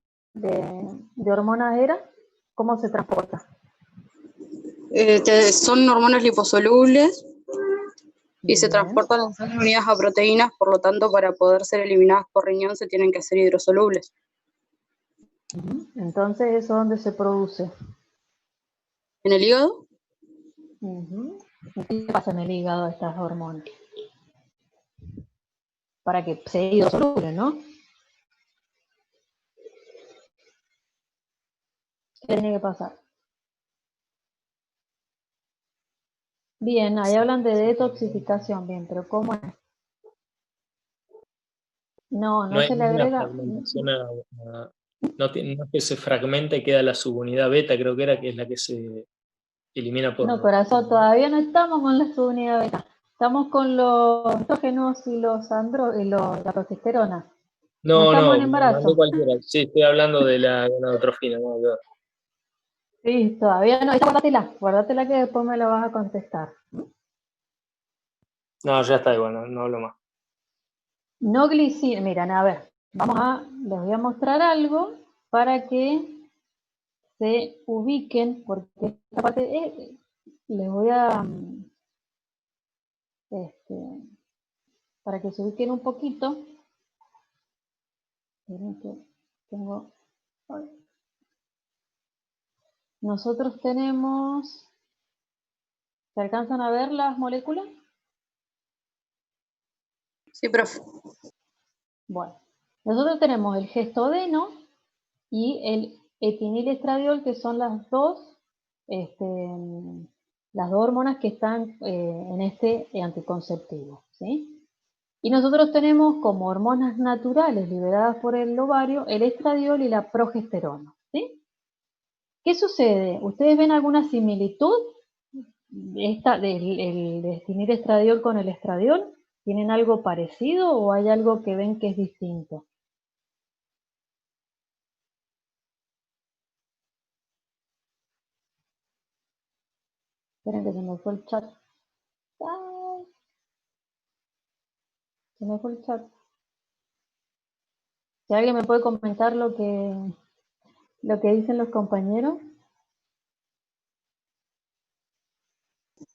S1: hormonas era? ¿Cómo se transporta?
S3: Son hormonas liposolubles y
S1: Bien.
S3: se transportan en ser unidas a proteínas, por lo tanto, para poder ser eliminadas por riñón se tienen que hacer hidrosolubles.
S1: Entonces, ¿eso dónde se produce?
S3: ¿En el hígado?
S1: ¿Qué pasa en el hígado a estas hormonas? Para que sea hidrosoluble, ¿no? ¿Qué tiene que pasar? Bien, ahí hablan de detoxificación, bien, pero ¿cómo es? No
S9: No
S1: se
S9: hay
S1: le
S9: una
S1: agrega.
S9: fragmentación no es que se fragmenta y queda la subunidad beta, creo que es la que se elimina por...
S1: No, corazón, todavía no estamos con la subunidad beta. Estamos con los estrógenos y la progesterona. No estamos en embarazo.
S9: No cualquiera. Sí, estoy hablando de la gonadotrofina.
S1: Sí, todavía no. Guárdatela que después me lo vas a contestar.
S9: No, ya está igual, no hablo más.
S1: No glicina, miren, a ver, les voy a mostrar algo para que se ubiquen, porque esta parte les voy a, para que se ubiquen un poquito. Miren que tengo, nosotros tenemos, ¿se alcanzan a ver las moléculas?
S3: Sí, profe.
S1: Bueno, nosotros tenemos el gestodeno y el etinilestradiol, que son las dos hormonas que están en este anticonceptivo, ¿sí? Y nosotros tenemos como hormonas naturales liberadas por el ovario el estradiol y la progesterona, ¿sí? ¿Qué sucede? ¿Ustedes ven alguna similitud del etinilestradiol con el estradiol? ¿Tienen algo parecido o hay algo que ven que es distinto? Esperen que se me fue el chat. ¡Ay! Se me fue el chat. Si alguien me puede comentar lo que dicen los compañeros.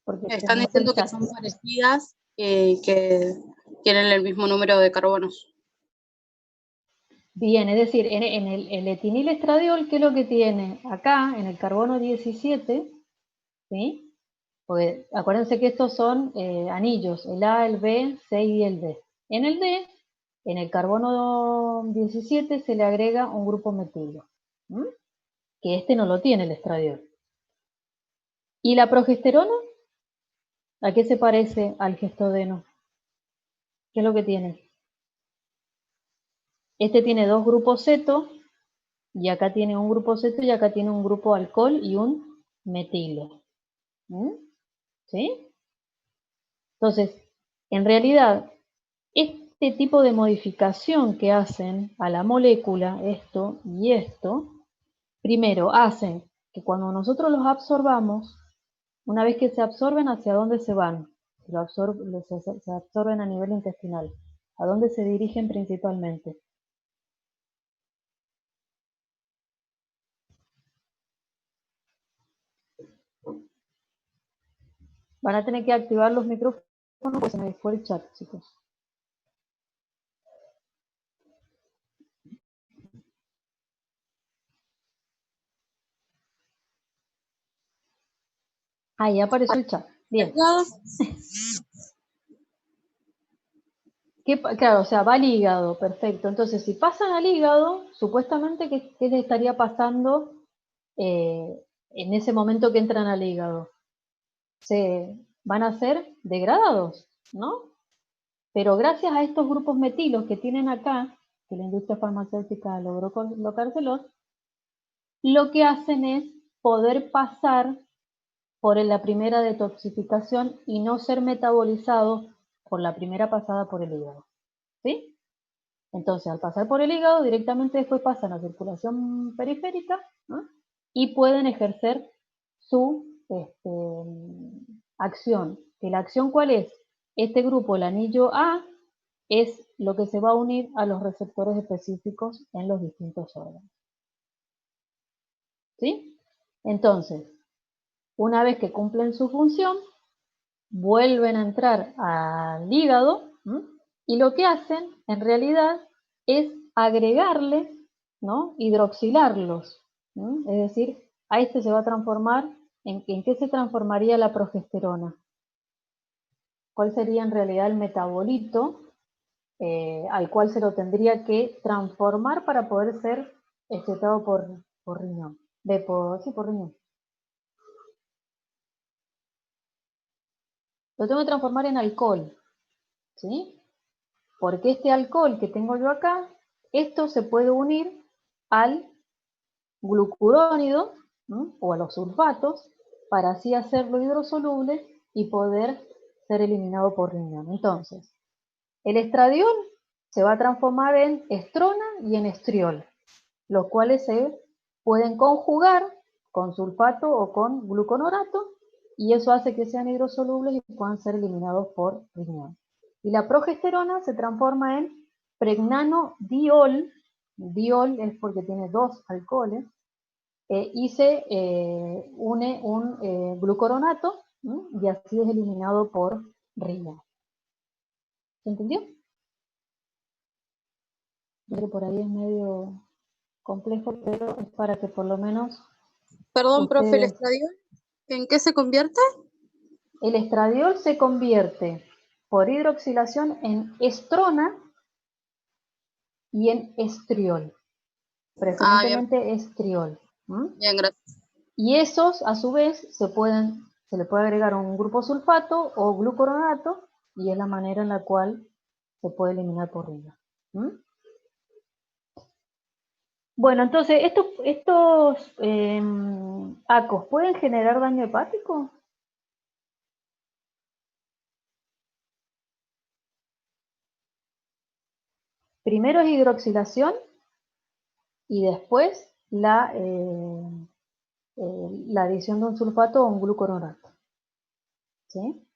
S1: Porque
S3: están diciendo que son parecidas, que tienen el mismo número de carbonos.
S1: Bien, es decir, en el etinilestradiol, ¿qué es lo que tiene? Acá, en el carbono 17, ¿sí? Porque acuérdense que estos son anillos, el A, el B, C y el D. En el D, en el carbono 17 se le agrega un grupo metilo, que este no lo tiene el estradiol. ¿Y la progesterona? ¿A qué se parece al gestodeno? ¿Qué es lo que tiene? Este tiene dos grupos ceto, y acá tiene un grupo ceto, y acá tiene un grupo alcohol y un metilo. ¿Sí? Entonces, en realidad, este tipo de modificación que hacen a la molécula, esto y esto, primero hacen que cuando nosotros los absorbamos, una vez que se absorben, ¿hacia dónde se van? Se absorben a nivel intestinal. ¿A dónde se dirigen principalmente? Van a tener que activar los micrófonos porque se me fue el chat, chicos. Ahí apareció el chat. Bien. Claro, o sea, va al hígado, perfecto. Entonces, si pasan al hígado, supuestamente, ¿qué les estaría pasando en ese momento que entran al hígado? Se van a ser degradados, ¿no? Pero gracias a estos grupos metilos que tienen acá, que la industria farmacéutica logró colocárselos, lo que hacen es poder pasar por la primera detoxificación y no ser metabolizados por la primera pasada por el hígado, ¿sí? Entonces, al pasar por el hígado, directamente después pasan a circulación periférica, ¿no? Y pueden ejercer su acción. ¿Que la acción cuál es? Este grupo, el anillo A, es lo que se va a unir a los receptores específicos en los distintos órganos. ¿Sí? Entonces, una vez que cumplen su función, vuelven a entrar al hígado, y lo que hacen en realidad es agregarle, ¿no? Hidroxilarlos, es decir, a este se va a transformar, ¿en qué se transformaría la progesterona? ¿Cuál sería en realidad el metabolito al cual se lo tendría que transformar para poder ser excretado por riñón? Por riñón. Lo tengo que transformar en alcohol, ¿sí? Porque este alcohol que tengo yo acá, esto se puede unir al glucurónido, ¿no? O a los sulfatos, para así hacerlo hidrosoluble y poder ser eliminado por riñón. Entonces, el estradiol se va a transformar en estrona y en estriol, los cuales se pueden conjugar con sulfato o con gluconorato, y eso hace que sean hidrosolubles y puedan ser eliminados por riñón. Y la progesterona se transforma en pregnanodiol, diol es porque tiene dos alcoholes, y se une un glucoronato, y así es eliminado por riñón. ¿Se entendió? Yo creo que por ahí es medio complejo, pero es para que por lo menos...
S3: Perdón, profe, ¿el estradiol en qué se convierte?
S1: El estradiol se convierte por hidroxilación en estrona y en estriol. Preferentemente es triol.
S3: Bien, gracias.
S1: Y esos, a su vez, se le puede agregar un grupo sulfato o glucoronato, y es la manera en la cual se puede eliminar por riga. Bueno, entonces, ¿estos ACOs pueden generar daño hepático? Primero es hidroxilación y después la adición de un sulfato o un glucoronato. ¿Sí?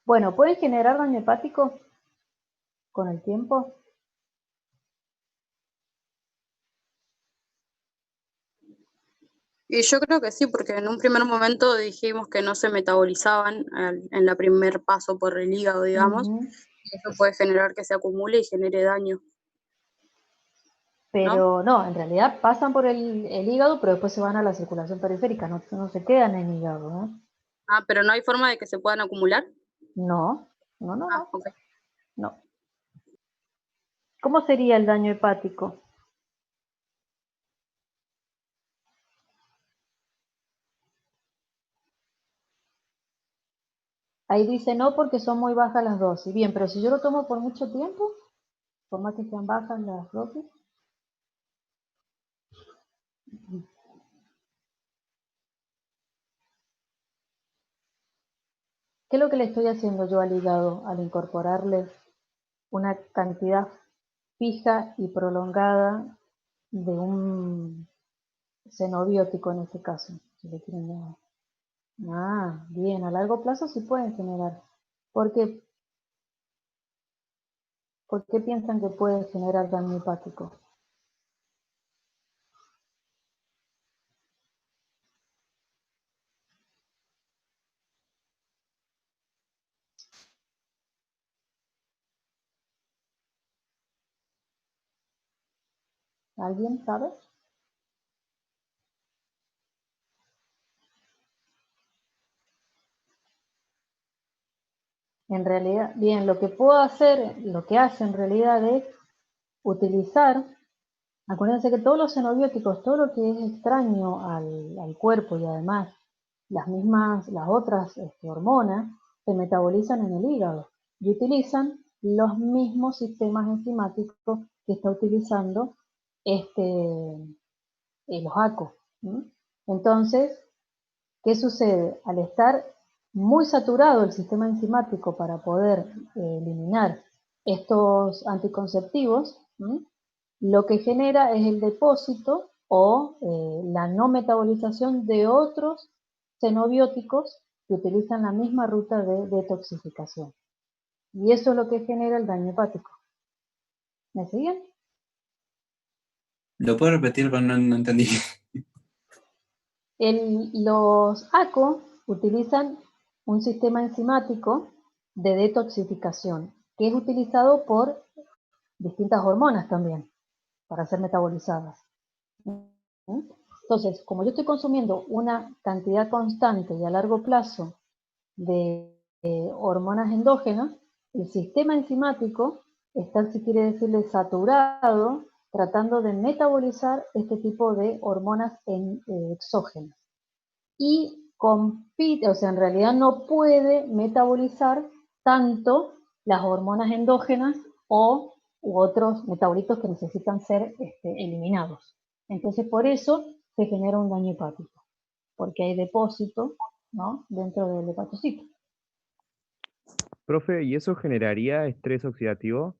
S1: Bueno, ¿pueden generar daño hepático con el tiempo?
S3: Y yo creo que sí, porque en un primer momento dijimos que no se metabolizaban en la primer paso por el hígado, digamos, y eso puede generar que se acumule y genere daño.
S1: Pero no, en realidad pasan por el hígado, pero después se van a la circulación periférica, no se quedan en el hígado, ¿no?
S3: Ah, pero no hay forma de que se puedan acumular.
S1: No.
S3: Okay.
S1: No. ¿Cómo sería el daño hepático? Ahí dice no porque son muy bajas las dosis. Bien, pero si yo lo tomo por mucho tiempo, por más que sean bajas las dosis. ¿Qué es lo que le estoy haciendo yo al hígado al incorporarle una cantidad fija y prolongada de un xenobiótico en este caso? Si le quieren llamar. Ah, bien, a largo plazo sí pueden generar. ¿Por qué piensan que puede generar daño hepático? ¿Alguien sabe? En realidad, bien, lo que puedo hacer, lo que hace en realidad es utilizar, acuérdense que todos los xenobióticos, todo lo que es extraño al cuerpo y además las otras hormonas, se metabolizan en el hígado y utilizan los mismos sistemas enzimáticos que está utilizando los ACO. Entonces, ¿qué sucede? Al estar muy saturado el sistema enzimático para poder eliminar estos anticonceptivos, lo que genera es el depósito o la no metabolización de otros xenobióticos que utilizan la misma ruta de detoxificación. Y eso es lo que genera el daño hepático. ¿Me siguen?
S5: ¿Lo puedo repetir? Pero no entendí.
S1: Los ACO utilizan un sistema enzimático de detoxificación que es utilizado por distintas hormonas también para ser metabolizadas. Entonces, como yo estoy consumiendo una cantidad constante y a largo plazo de hormonas endógenas, el sistema enzimático está, si quiere decirle, saturado, tratando de metabolizar este tipo de hormonas exógenas. Y compite, o sea, en realidad no puede metabolizar tanto las hormonas endógenas u otros metabolitos que necesitan ser eliminados. Entonces, por eso se genera un daño hepático, porque hay depósito, ¿no?, dentro del hepatocito.
S11: Profe, ¿y eso generaría estrés oxidativo?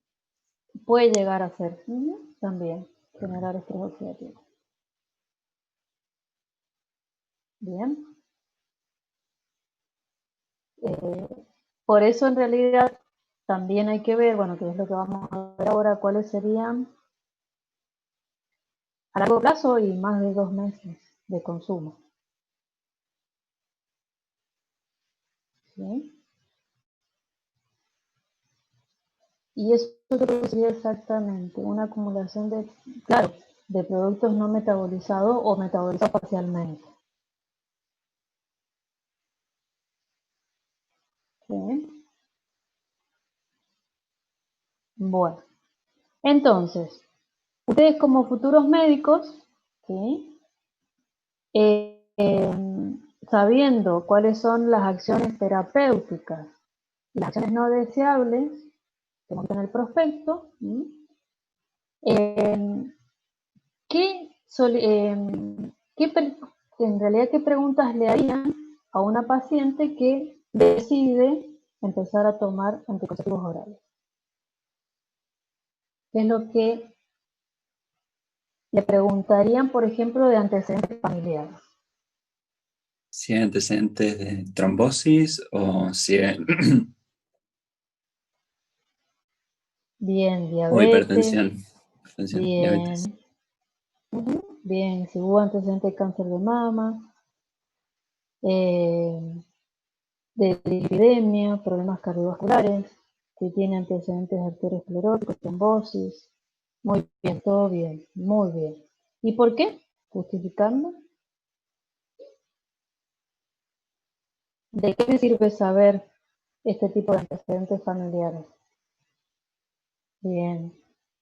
S1: Puede llegar a ser también generar estrés oxidativo. Bien. Por eso en realidad también hay que ver, bueno, que es lo que vamos a ver ahora, cuáles serían a largo plazo y más de 2 meses de consumo. ¿Sí? Y eso creo que sería exactamente una acumulación de productos no metabolizados o metabolizados parcialmente. ¿Sí? Bueno, entonces, ustedes como futuros médicos, ¿sí? Sabiendo cuáles son las acciones terapéuticas, las acciones no deseables, que montan el prospecto, en realidad, ¿qué preguntas le harían a una paciente que decide empezar a tomar anticonceptivos orales? ¿Qué es lo que le preguntarían, por ejemplo, de antecedentes familiares?
S5: Si hay antecedentes de trombosis o si hay...
S1: Bien,
S5: o
S1: diabetes.
S5: hipertensión.
S1: Bien.
S5: Diabetes.
S1: Bien, si hubo antecedentes de cáncer de mama, de lipidemia, problemas cardiovasculares, si tiene antecedentes de arterioscleróticos, trombosis. Muy bien, todo bien, muy bien. ¿Y por qué? Justificando. ¿De qué me sirve saber este tipo de antecedentes familiares? Bien.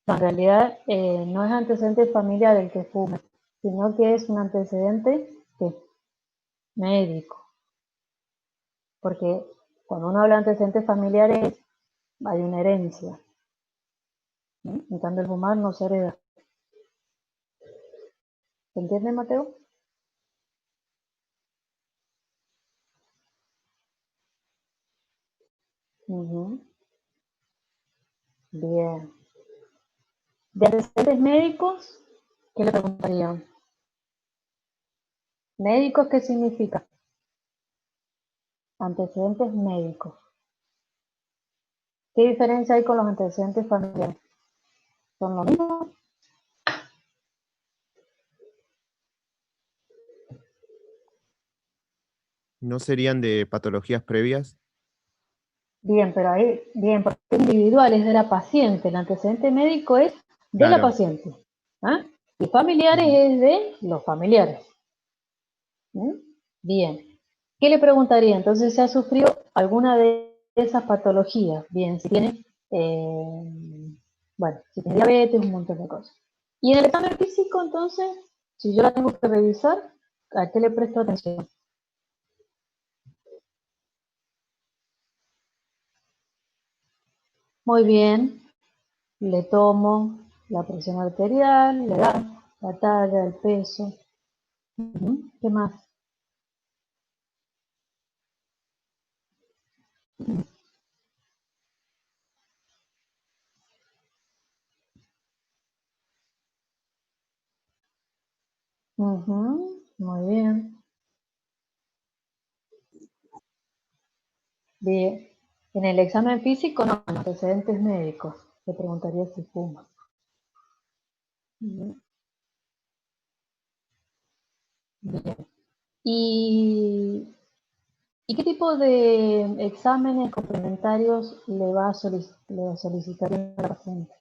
S1: No, en realidad no es antecedente familiar el que fume, sino que es un antecedente médico. Porque cuando uno habla de antecedentes familiares, hay una herencia. En cambio, el fumar no se hereda. ¿Se entiende, Mateo? Bien. ¿De antecedentes médicos? ¿Qué le preguntarían? ¿Médicos qué significa? Antecedentes médicos. ¿Qué diferencia hay con los antecedentes familiares? ¿Son lo mismo?
S11: ¿No serían de patologías previas?
S1: Bien, pero ahí, bien, porque individual es de la paciente, el antecedente médico es de la
S11: Claro.
S1: paciente. ¿Ah? Y familiares es de los familiares. Bien. ¿Qué le preguntaría? Entonces, ¿se ha sufrido alguna de esas patologías? Bien, si tiene, bueno, si tiene diabetes, un montón de cosas. Y en el examen físico, entonces, si yo la tengo que revisar, ¿a qué le presto atención? Muy bien, le tomo la presión arterial, la edad, la talla, el peso. ¿Qué más? Muy bien. Bien. En el examen físico, no, en antecedentes médicos. Le preguntaría si fuma. Bien. ¿Y qué tipo de exámenes complementarios le va a solicitar a la paciente?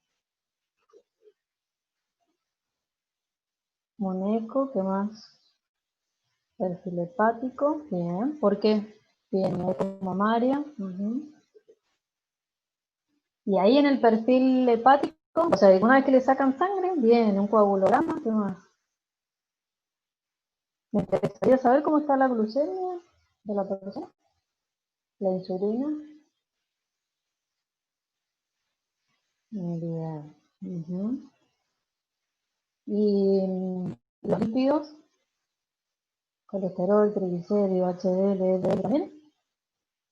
S1: Un eco, ¿qué más? Perfil hepático, bien. ¿Por qué? Bien, eco mamaria. Y ahí en el perfil hepático, o sea, una vez que le sacan sangre, bien, un coagulograma, ¿qué más? Me interesaría saber cómo está la glucemia de la persona, la insulina. Bien. Y los lípidos, colesterol, triglicéridos, HDL, LDL también.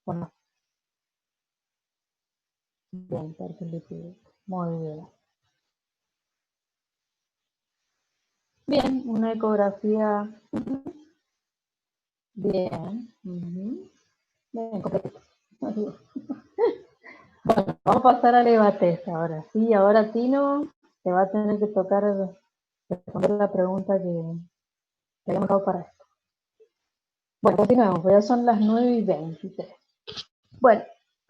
S1: Bueno, bien, perfil lipídico. Muy bien. Bien, una ecografía. Bien. Bien, completo. Bueno, vamos a pasar al EVA-test ahora. Sí, ahora Tino te va a tener que tocar responder la pregunta que habíamos dado para esto. Bueno, continuemos, ya son las 9:23. Bueno,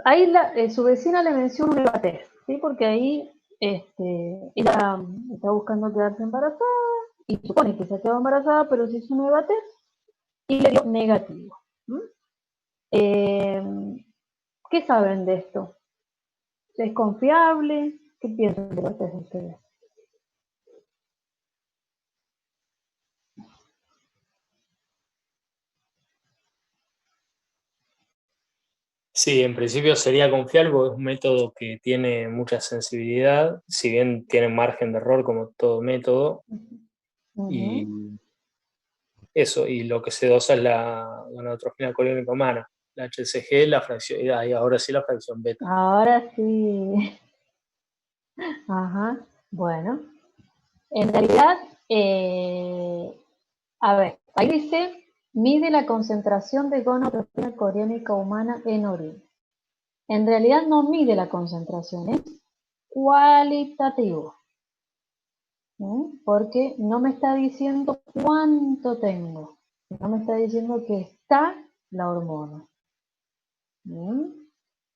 S1: ahí su vecina le menciona un EVA-test, ¿sí? Porque ahí ella está buscando quedarse embarazada y supone que se ha quedado embarazada, pero se hizo un EVA-test y le dio negativo. ¿Qué saben de esto? ¿Es confiable? ¿Qué piensan de los test ustedes?
S9: Sí, en principio sería confiable porque es un método que tiene mucha sensibilidad, si bien tiene margen de error como todo método, y eso, y lo que se dosa es la gonadotrofina coriónica humana, la HCG, la fracción, y ahora sí la fracción beta.
S1: Ahora sí. Ajá, bueno. En realidad, a ver, ahí dice, mide la concentración de gonadotrofina coriónica humana en orina. En realidad no mide la concentración, es cualitativo. Porque no me está diciendo cuánto tengo, no me está diciendo que está la hormona.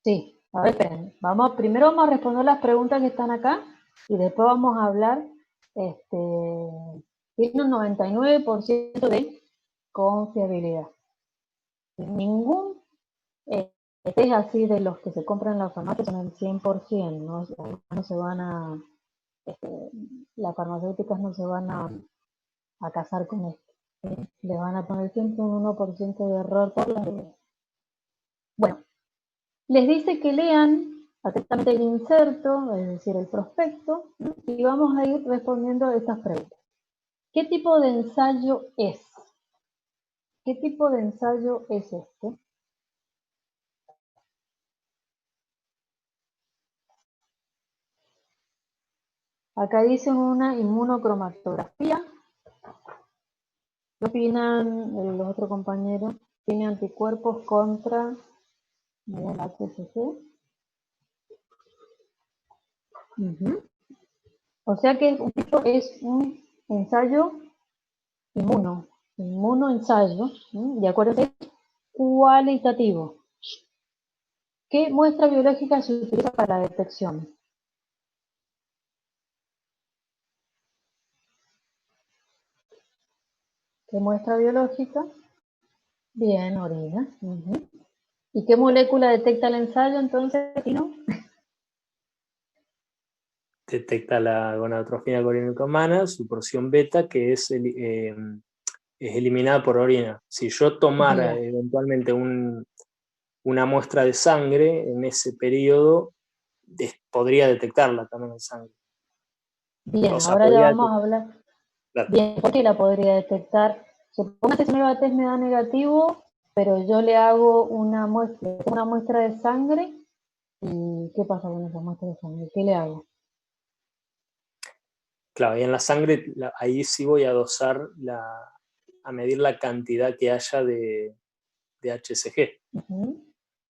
S1: Sí, a ver, esperen. Primero vamos a responder las preguntas que están acá y después vamos a hablar, tiene un 99% de confiabilidad. Ningún test así de los que se compran en la farmacia son el 100%, no se van a, las farmacéuticas no se van a casar con esto. Le van a poner siempre un 1% de error por la duda. Bueno, les dice que lean atentamente el inserto, es decir, el prospecto, y vamos a ir respondiendo a estas preguntas. ¿Qué tipo de ensayo es? ¿Qué tipo de ensayo es este? Acá dicen una inmunocromatografía. ¿Qué opinan los otros compañeros? ¿Tiene anticuerpos contra el HCG? O sea que es un ensayo inmunoensayo, y acuérdense, cualitativo. ¿Qué muestra biológica se utiliza para la detección? ¿Qué muestra biológica? Bien, orina. ¿Y qué molécula detecta el ensayo entonces, Tino?
S9: Detecta la gonadotrofina coriónica humana, su porción beta, que es eliminada por orina. Si yo tomara eventualmente una muestra de sangre en ese periodo, podría detectarla también en sangre.
S1: Bien, o sea, ahora ya vamos a hablar. Claro. Bien, ¿por qué la podría detectar? Supongamos que ese test me da negativo, pero yo le hago una muestra de sangre. ¿Y qué pasa con esa muestra de sangre? ¿Qué le hago?
S9: Claro, y en la sangre, ahí sí voy a dosar, a medir la cantidad que haya de HCG.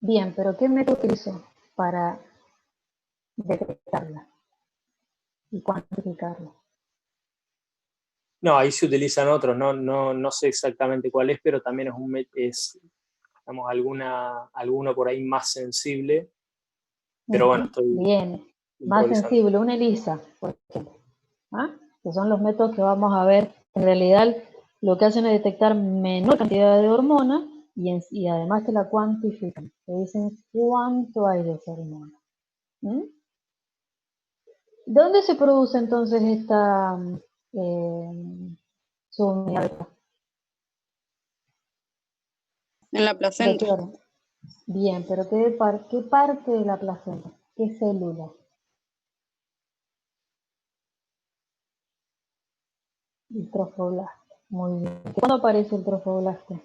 S1: Bien, pero ¿qué método utilizo para detectarla y cuantificarla?
S9: No, ahí se utilizan otros, no sé exactamente cuál es, pero también es digamos, alguno por ahí más sensible. Pero bueno, estoy
S1: bien, más sensible, una ELISA, por ejemplo. Que son los métodos que vamos a ver. En realidad, lo que hacen es detectar menor cantidad de hormona y además te la cuantifican. Te dicen cuánto hay de esa hormona. ¿Dónde se produce entonces esta subunidad?
S3: En la placenta.
S1: Bien, pero ¿qué parte de la placenta? ¿Qué célula? El trofoblasto. Muy bien. ¿Cuándo aparece el trofoblasto?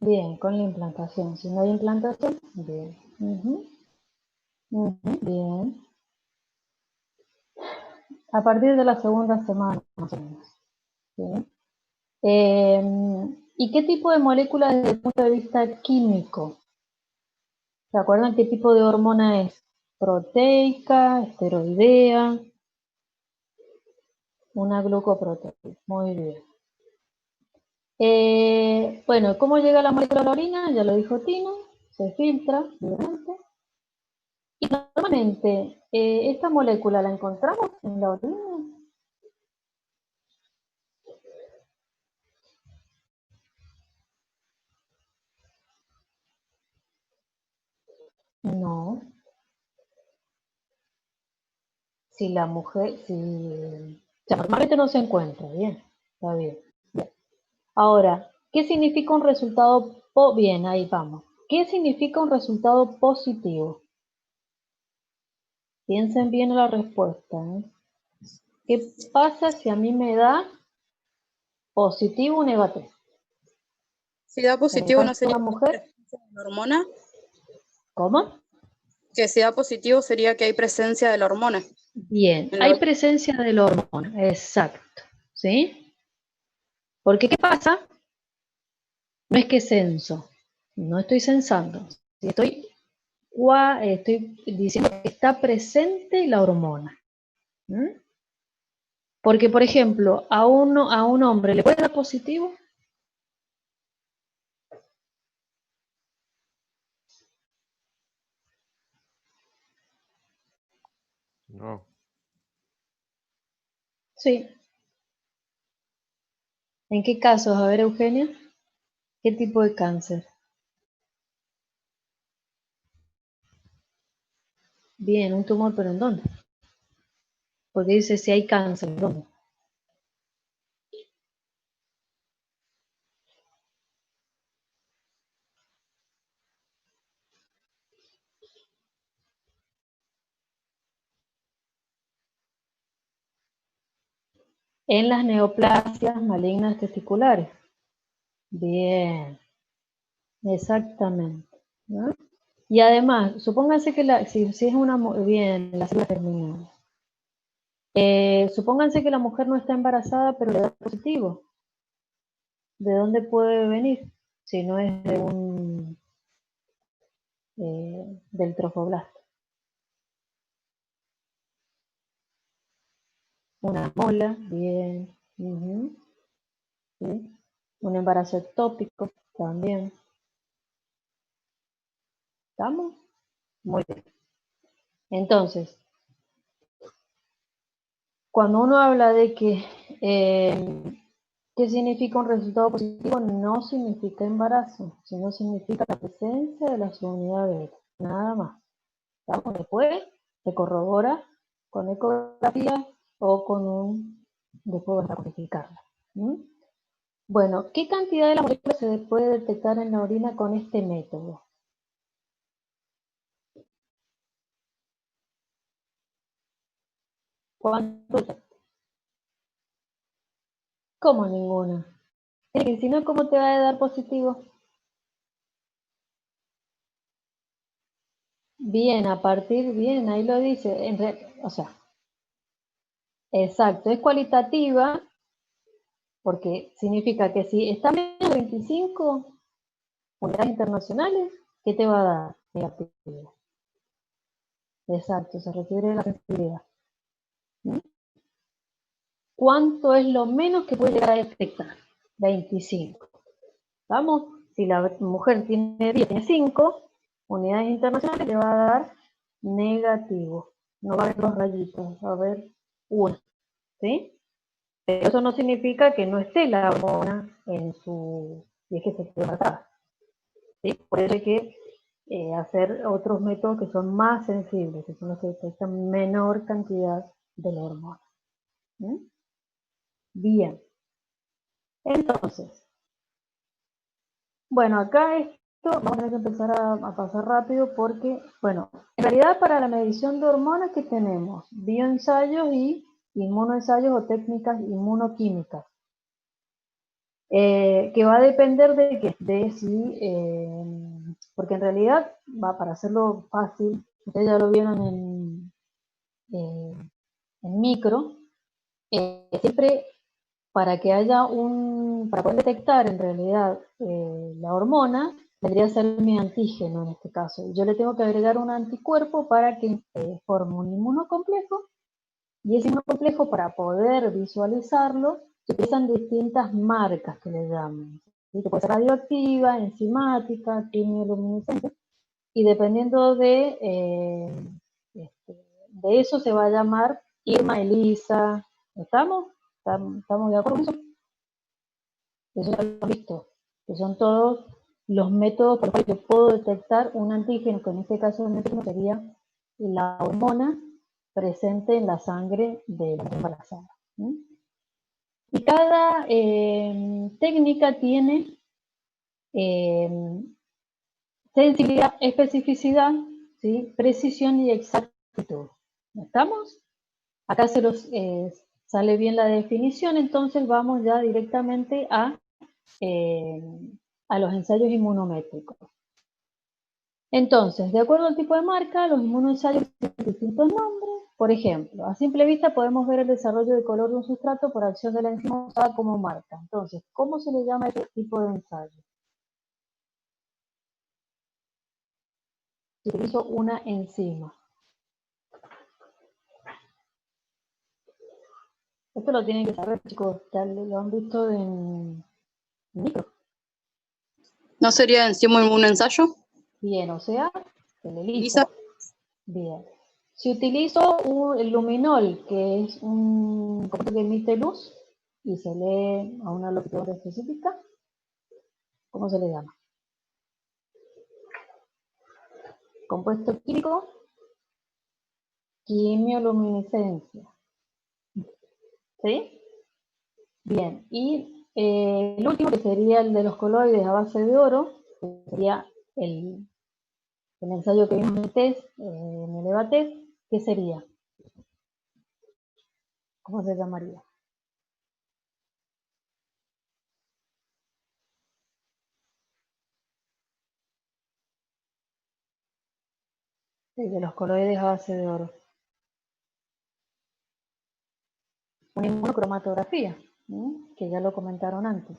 S1: Bien, con la implantación. Si no hay implantación, bien. Bien. A partir de la segunda semana, más o menos. Bien. ¿Y qué tipo de molécula desde el punto de vista químico? ¿Se acuerdan qué tipo de hormona es? Proteica, esteroidea, una glucoproteína. Muy bien. Bueno, ¿cómo llega la molécula a la orina? Ya lo dijo Tino, se filtra libremente. Y normalmente, ¿esta molécula la encontramos en la orina? No. Si la mujer, o sea, normalmente no se encuentra, bien, está bien. Bien. Ahora, ¿qué significa un resultado bien? Ahí vamos. ¿Qué significa un resultado positivo? Piensen bien en la respuesta, ¿eh? ¿Qué pasa si a mí me da positivo o negativo?
S3: Si da positivo, ¿no sería
S1: una mujer?
S3: presencia de la hormona?
S1: ¿Cómo?
S3: Que si da positivo sería que hay presencia de la hormona.
S1: Bien, hay presencia de la hormona, exacto, ¿sí? Porque ¿qué pasa? No es que censo, no estoy censando, estoy diciendo que está presente la hormona. ¿Mm? Porque, por ejemplo, a un hombre le puede dar positivo.
S11: No.
S1: Sí. ¿En qué casos? A ver, Eugenia. ¿Qué tipo de cáncer? Bien, un tumor, pero ¿en dónde? Porque dice si hay cáncer, ¿en dónde? En las neoplasias malignas testiculares. Bien, exactamente. ¿No? Y además, supónganse que si es una bien, la célula terminal. Supónganse que la mujer no está embarazada, pero le da positivo. ¿De dónde puede venir? Si no es de del trofoblasto. Una mola, bien. ¿Sí? Un embarazo ectópico, también. ¿Estamos? Muy bien. Entonces, cuando uno habla de que ¿qué significa un resultado positivo? No significa embarazo, sino significa la presencia de la subunidad beta, nada más. ¿Estamos? Después se corrobora con ecografía o después vas a codificarla. Bueno, ¿qué cantidad de la molécula se puede detectar en la orina con este método? ¿Cuánto? ¿Cómo ninguna? Si no, ¿cómo te va a dar positivo? Bien, bien, ahí lo dice. O sea, exacto, es cualitativa porque significa que si está menos de 25 unidades internacionales, ¿qué te va a dar? Negativo. Exacto, se refiere a la sensibilidad. ¿Cuánto es lo menos que puede llegar a detectar? 25. ¿Vamos? Si la mujer tiene 10, tiene 5 unidades internacionales, le va a dar negativo. No va a haber 2 rayitos, va a haber 1. ¿Sí? Pero eso no significa que no esté la hormona en su... y es que se quede matada. ¿Sí? Por eso hay que hacer otros métodos que son más sensibles, que son los que detectan menor cantidad de la hormona. Bien. Entonces, bueno, acá esto vamos a tener que empezar a pasar rápido porque, bueno, en realidad para la medición de hormonas que tenemos bioensayos y inmunoensayos o técnicas inmunoquímicas. Que va a depender de qué, porque en realidad, para hacerlo fácil, ustedes ya lo vieron en micro, siempre para que haya para poder detectar en realidad la hormona, debería ser mi antígeno en este caso. Yo le tengo que agregar un anticuerpo para que forme un inmunocomplejo, y ese inmunocomplejo, para poder visualizarlo, se utilizan distintas marcas que le llaman. ¿Sí? Que puede ser radioactiva, enzimática, quimioluminiscencia, y dependiendo de eso se va a llamar Irma, ELISA. ¿Estamos? ¿Estamos de acuerdo con eso? Eso ya lo han visto, que son todos los métodos por los que yo puedo detectar un antígeno, que en este caso el antígeno sería la hormona presente en la sangre de la embarazada. Y cada técnica tiene sensibilidad, especificidad, ¿sí? Precisión y exactitud. ¿Estamos? Acá se los sale bien la definición, entonces vamos ya directamente a los ensayos inmunométricos. Entonces, de acuerdo al tipo de marca, los inmunoensayos tienen distintos nombres. Por ejemplo, a simple vista podemos ver el desarrollo de color de un sustrato por acción de la enzima usada como marca. Entonces, ¿cómo se le llama a este tipo de ensayo? Se utiliza una enzima. Esto lo tienen que saber, chicos, ya lo han visto en micro.
S3: ¿No sería encima un ensayo?
S1: Bien, o sea, el ELISA. Bien. Si utilizo el luminol, que es un compuesto que emite luz y se lee a una longitud específica, ¿cómo se le llama? Compuesto químico, quimioluminiscencia. ¿Sí? Bien, y el último, que sería el de los coloides a base de oro, que sería el ensayo que vimos en el test, en el EVA-test, ¿qué sería? ¿Cómo se llamaría? El de los coloides a base de oro. Una inmunocromatografía, que ya lo comentaron antes.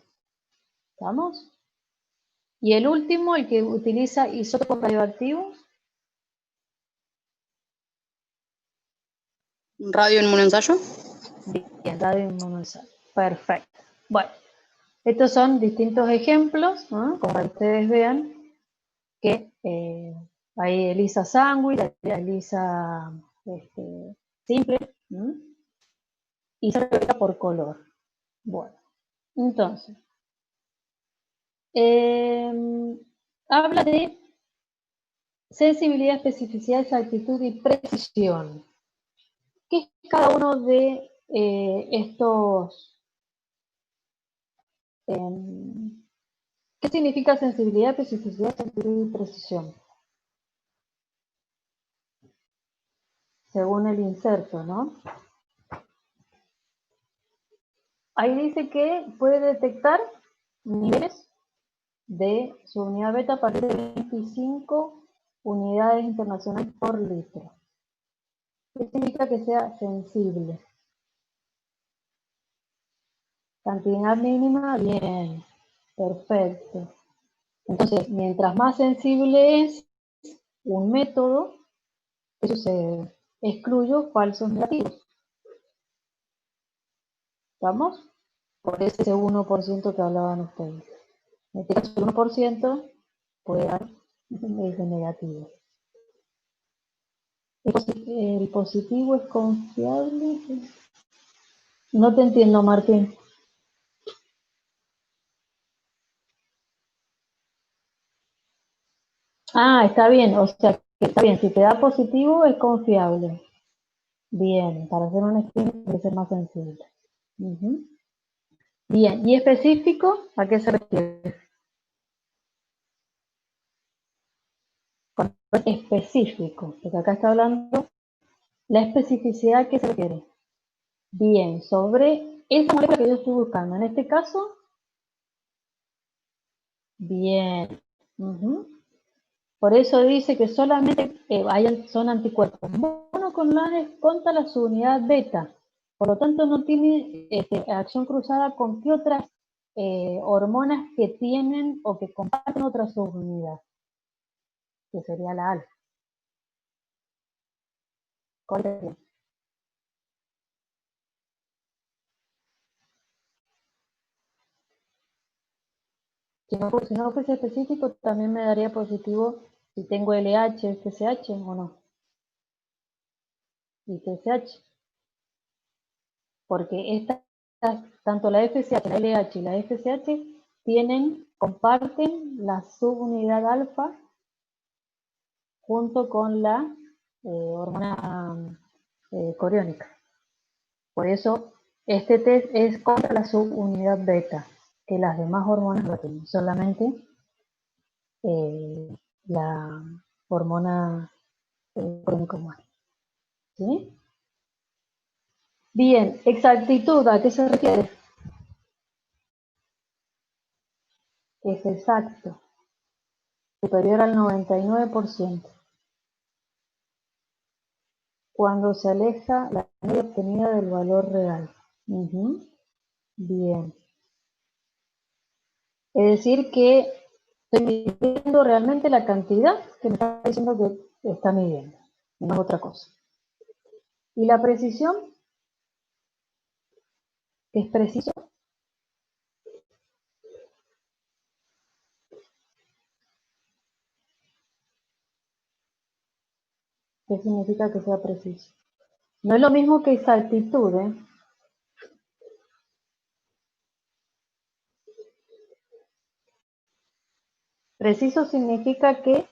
S1: ¿Estamos? Y el último, el que utiliza isótopos radioactivos.
S3: ¿Radioinmunoensayo?
S1: Bien, radioinmunoensayo. Perfecto. Bueno, estos son distintos ejemplos, ¿no? Como para que ustedes vean que hay ELISA sanguínea, ELISA simple, y se revela por color. Bueno, entonces, habla de sensibilidad, especificidad, exactitud y precisión. ¿Qué es cada uno de estos? ¿Qué significa sensibilidad, especificidad, exactitud y precisión? Según el inserto, ¿no? Ahí dice que puede detectar niveles de su unidad beta a partir de 25 unidades internacionales por litro. ¿Qué significa que sea sensible? Cantidad mínima, bien, perfecto. Entonces, mientras más sensible es un método, ¿qué sucede? Excluyo falsos negativos. ¿Estamos? Por ese 1% que hablaban ustedes. En este caso, el 1% puede dar ese negativo. ¿El positivo es confiable? No te entiendo, Martín. Ah, está bien, o sea, está bien, si te da positivo es confiable. Bien, para hacer un esquema debe ser más sensible. Bien, ¿y específico? ¿A qué se refiere? Con específico, porque acá está hablando la especificidad, ¿a qué se refiere? Bien, sobre esa molécula que yo estoy buscando, en este caso, bien. Por eso dice que solamente son anticuerpos monoclonales contra la subunidad beta. Por lo tanto, no tiene acción cruzada con qué otras hormonas que tienen o que comparten otra subunidad, que sería la alfa. Correcto. Si no fuese específico, también me daría positivo si tengo LH, FSH o no. Y TSH. Porque tanto la FSH, la LH y la FSH comparten la subunidad alfa junto con la hormona coriónica. Por eso este test es contra la subunidad beta, que las demás hormonas no tienen, solamente la hormona coriónica. ¿Sí? Bien, exactitud, ¿a qué se refiere? Es exacto, superior al 99%. Cuando se aleja la media obtenida del valor real. Bien. Es decir que estoy midiendo realmente la cantidad que me está diciendo que está midiendo, no es otra cosa. ¿Y la precisión? ¿Es preciso? ¿Qué significa que sea preciso? No es lo mismo que exactitud, ¿eh? Preciso significa que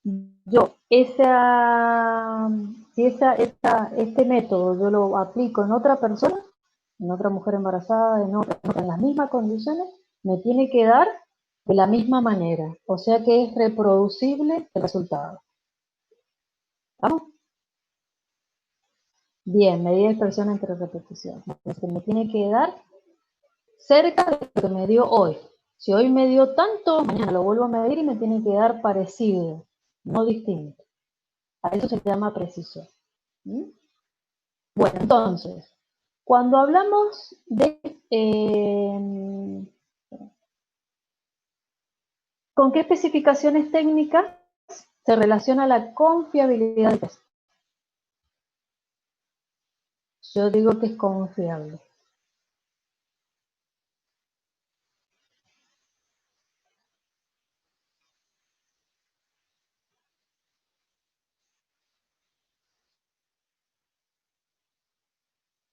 S1: yo, si este método yo lo aplico en otra persona, en otra mujer embarazada, en las mismas condiciones, me tiene que dar de la misma manera. O sea que es reproducible el resultado. ¿Vamos? Bien, medida de dispersión entre repeticiones. Entonces me tiene que dar cerca de lo que me dio hoy. Si hoy me dio tanto, mañana lo vuelvo a medir y me tiene que dar parecido, no distinto. A eso se llama precisión. Bueno, entonces, cuando hablamos de con qué especificaciones técnicas se relaciona la confiabilidad del test. Yo digo que es confiable.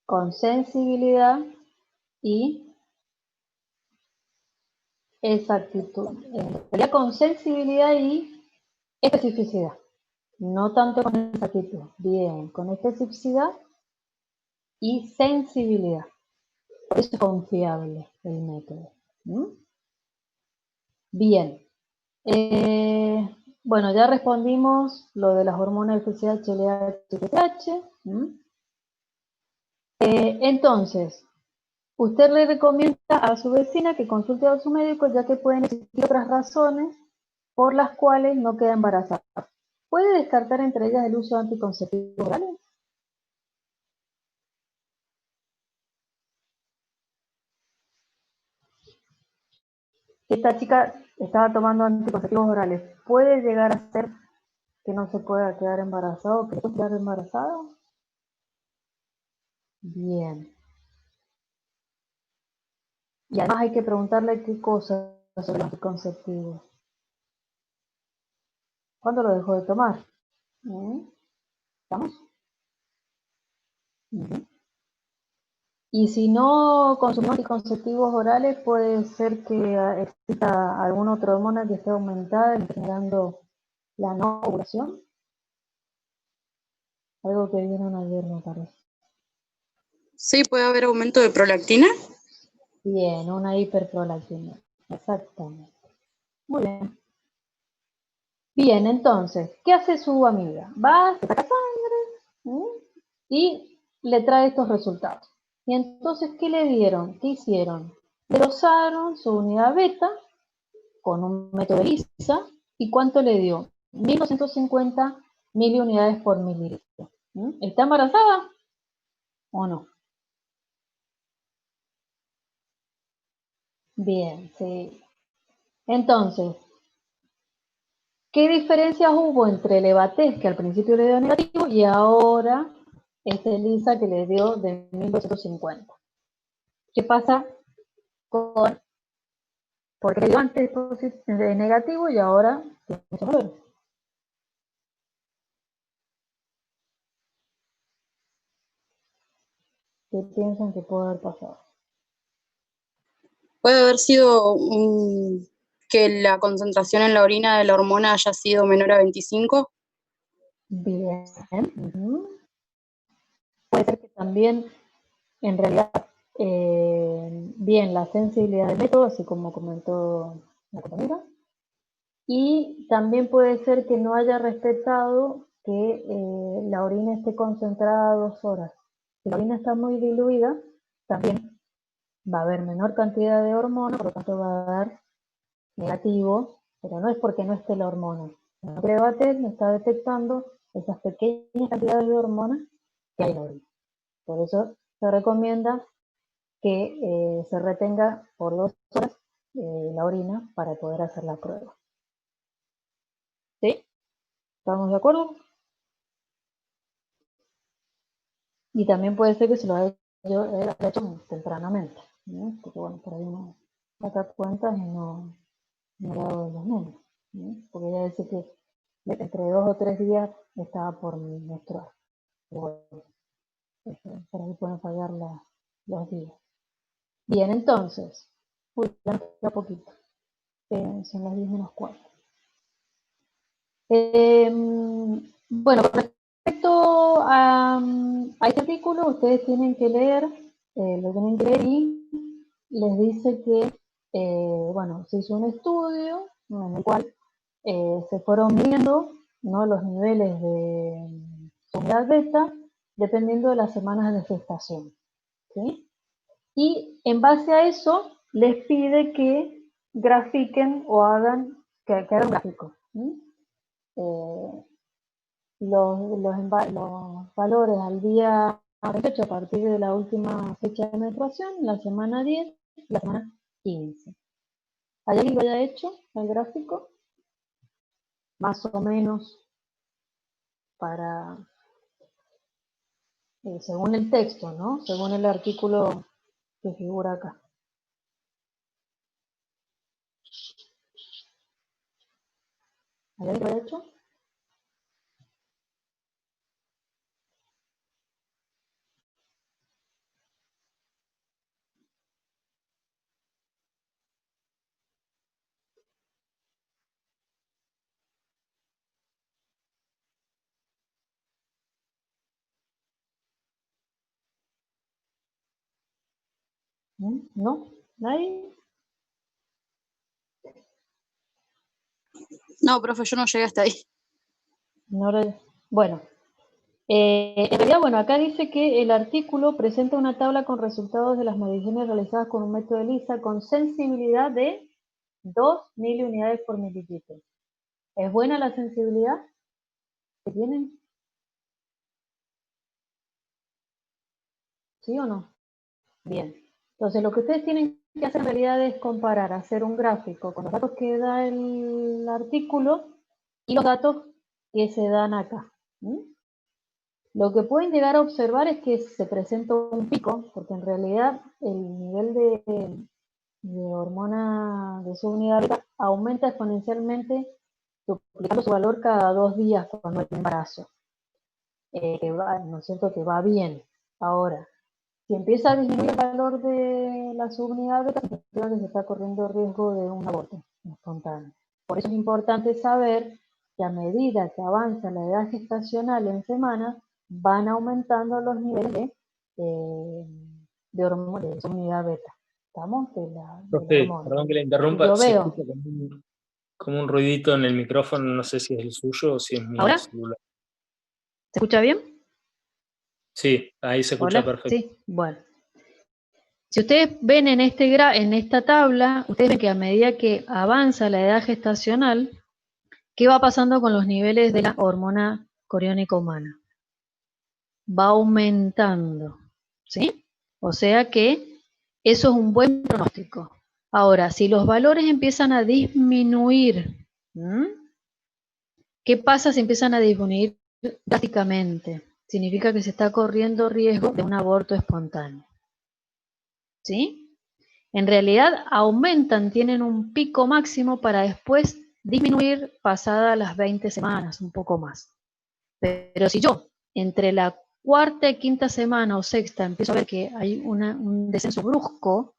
S1: Con sensibilidad y exactitud. Sería con sensibilidad y especificidad. No tanto con exactitud. Bien, con especificidad y sensibilidad. Por eso es confiable el método. Bien. Bueno, ya respondimos lo de las hormonas FSH, LH y TSH. Entonces, usted le recomienda a su vecina que consulte a su médico, ya que pueden existir otras razones por las cuales no queda embarazada. ¿Puede descartar entre ellas el uso de anticonceptivos orales? Esta chica estaba tomando anticonceptivos orales. ¿Puede llegar a ser que no se pueda quedar embarazada o que pueda quedar embarazada? Bien. Y además hay que preguntarle qué cosas sobre los anticonceptivos. ¿Cuándo lo dejó de tomar? ¿Estamos? Y si no consumió anticonceptivos orales, puede ser que exista alguna otra hormona que esté aumentada y generando la no ovulación. Algo que vieron ayer, me parece.
S3: Sí, puede haber aumento de prolactina.
S1: Bien, una hiperprolactina. Exactamente. Muy bien. Bien, entonces, ¿qué hace su amiga? Va, se saca sangre y le trae estos resultados. Y entonces, ¿qué le dieron? ¿Qué hicieron? Le dosaron su unidad beta con un método de ELISA. ¿Y cuánto le dio? 1250 miliunidades por mililitro. ¿Está embarazada o no? Bien, sí. Entonces, ¿qué diferencias hubo entre el Evatez, que al principio le dio negativo, y ahora este ELISA que le dio de 1250? ¿Qué pasa con, porque le dio antes de negativo y ahora tiene mucho valor? ¿Qué piensan que puede haber pasado?
S3: Puede haber sido que la concentración en la orina de la hormona haya sido menor a 25.
S1: Bien. Puede ser que también, en realidad, bien, la sensibilidad del método, así como comentó la compañera, y también puede ser que no haya respetado que la orina esté concentrada 2 horas. Si la orina está muy diluida, también va a haber menor cantidad de hormona, por lo tanto va a dar negativo, pero no es porque no esté la hormona. El Crevatet me está detectando esas pequeñas cantidades de hormonas que hay en la orina. Por eso se recomienda que se retenga por 2 horas la orina para poder hacer la prueba. ¿Sí? ¿Estamos de acuerdo? Y también puede ser que se lo haya hecho tempranamente, ¿no? Porque bueno, por ahí uno saca cuentas y no le ha dado los números, ¿no? Porque ya dice que entre 2 o 3 días estaba por menstruar. Pero bueno, por ahí pueden fallar los días. Bien, entonces, ya queda poquito. Son las 10 menos 4. Bueno, con respecto a este artículo, ustedes tienen que leer, lo tienen que leer y les dice que, bueno, se hizo un estudio en el cual se fueron midiendo, ¿no?, los niveles de subunidad beta dependiendo de las semanas de gestación, ¿sí? Y en base a eso les pide que grafiquen o hagan, que hagan un gráfico, ¿sí? Los valores al día 28 a partir de la última fecha de menstruación, la semana 10 y la semana 15. ¿Hay alguien que lo haya hecho el gráfico? Más o menos para, según el texto, ¿no? Según el artículo que figura acá. ¿Hay alguien que lo haya hecho? ¿No? ¿Nadie?
S3: No, profe, yo no llegué hasta ahí.
S1: No lo... Bueno, en realidad, bueno, acá dice que el artículo presenta una tabla con resultados de las mediciones realizadas con un método ELISA con sensibilidad de 2 miliunidades por mililitro. ¿Es buena la sensibilidad que tienen? ¿Sí o no? Bien. Entonces, lo que ustedes tienen que hacer en realidad es comparar, hacer un gráfico con los datos que da el artículo y los datos que se dan acá. Lo que pueden llegar a observar es que se presenta un pico, porque en realidad el nivel de hormona de subunidad beta aumenta exponencialmente, duplicando su valor cada 2 días cuando hay embarazo. ¿No es cierto? Que va bien. Ahora, si empieza a disminuir el valor de la subunidad beta, significa que se está corriendo riesgo de un aborto espontáneo. Por eso es importante saber que a medida que avanza la edad gestacional en semanas, van aumentando los niveles de hormona de subunidad beta. ¿Estamos? De la hormona.
S9: Perdón que le interrumpa,
S1: Yo
S9: se
S1: veo.
S9: escucha como un ruidito en el micrófono, no sé si es el suyo o si es mi
S1: ¿Ahora?
S9: celular.
S1: ¿Se escucha bien?
S9: Sí, ahí se escucha
S1: ¿Hola?
S9: perfecto.
S1: Sí, bueno. Si ustedes ven en esta tabla, ustedes ven que a medida que avanza la edad gestacional, ¿qué va pasando con los niveles de la hormona coriónica humana? Va aumentando, ¿sí? O sea que eso es un buen pronóstico. Ahora, si los valores empiezan a disminuir, ¿qué pasa si empiezan a disminuir drásticamente? Significa que se está corriendo riesgo de un aborto espontáneo, ¿sí? En realidad aumentan, tienen un pico máximo para después disminuir pasadas las 20 semanas, un poco más. Pero si yo entre la cuarta y quinta semana o sexta empiezo a ver que hay un descenso brusco,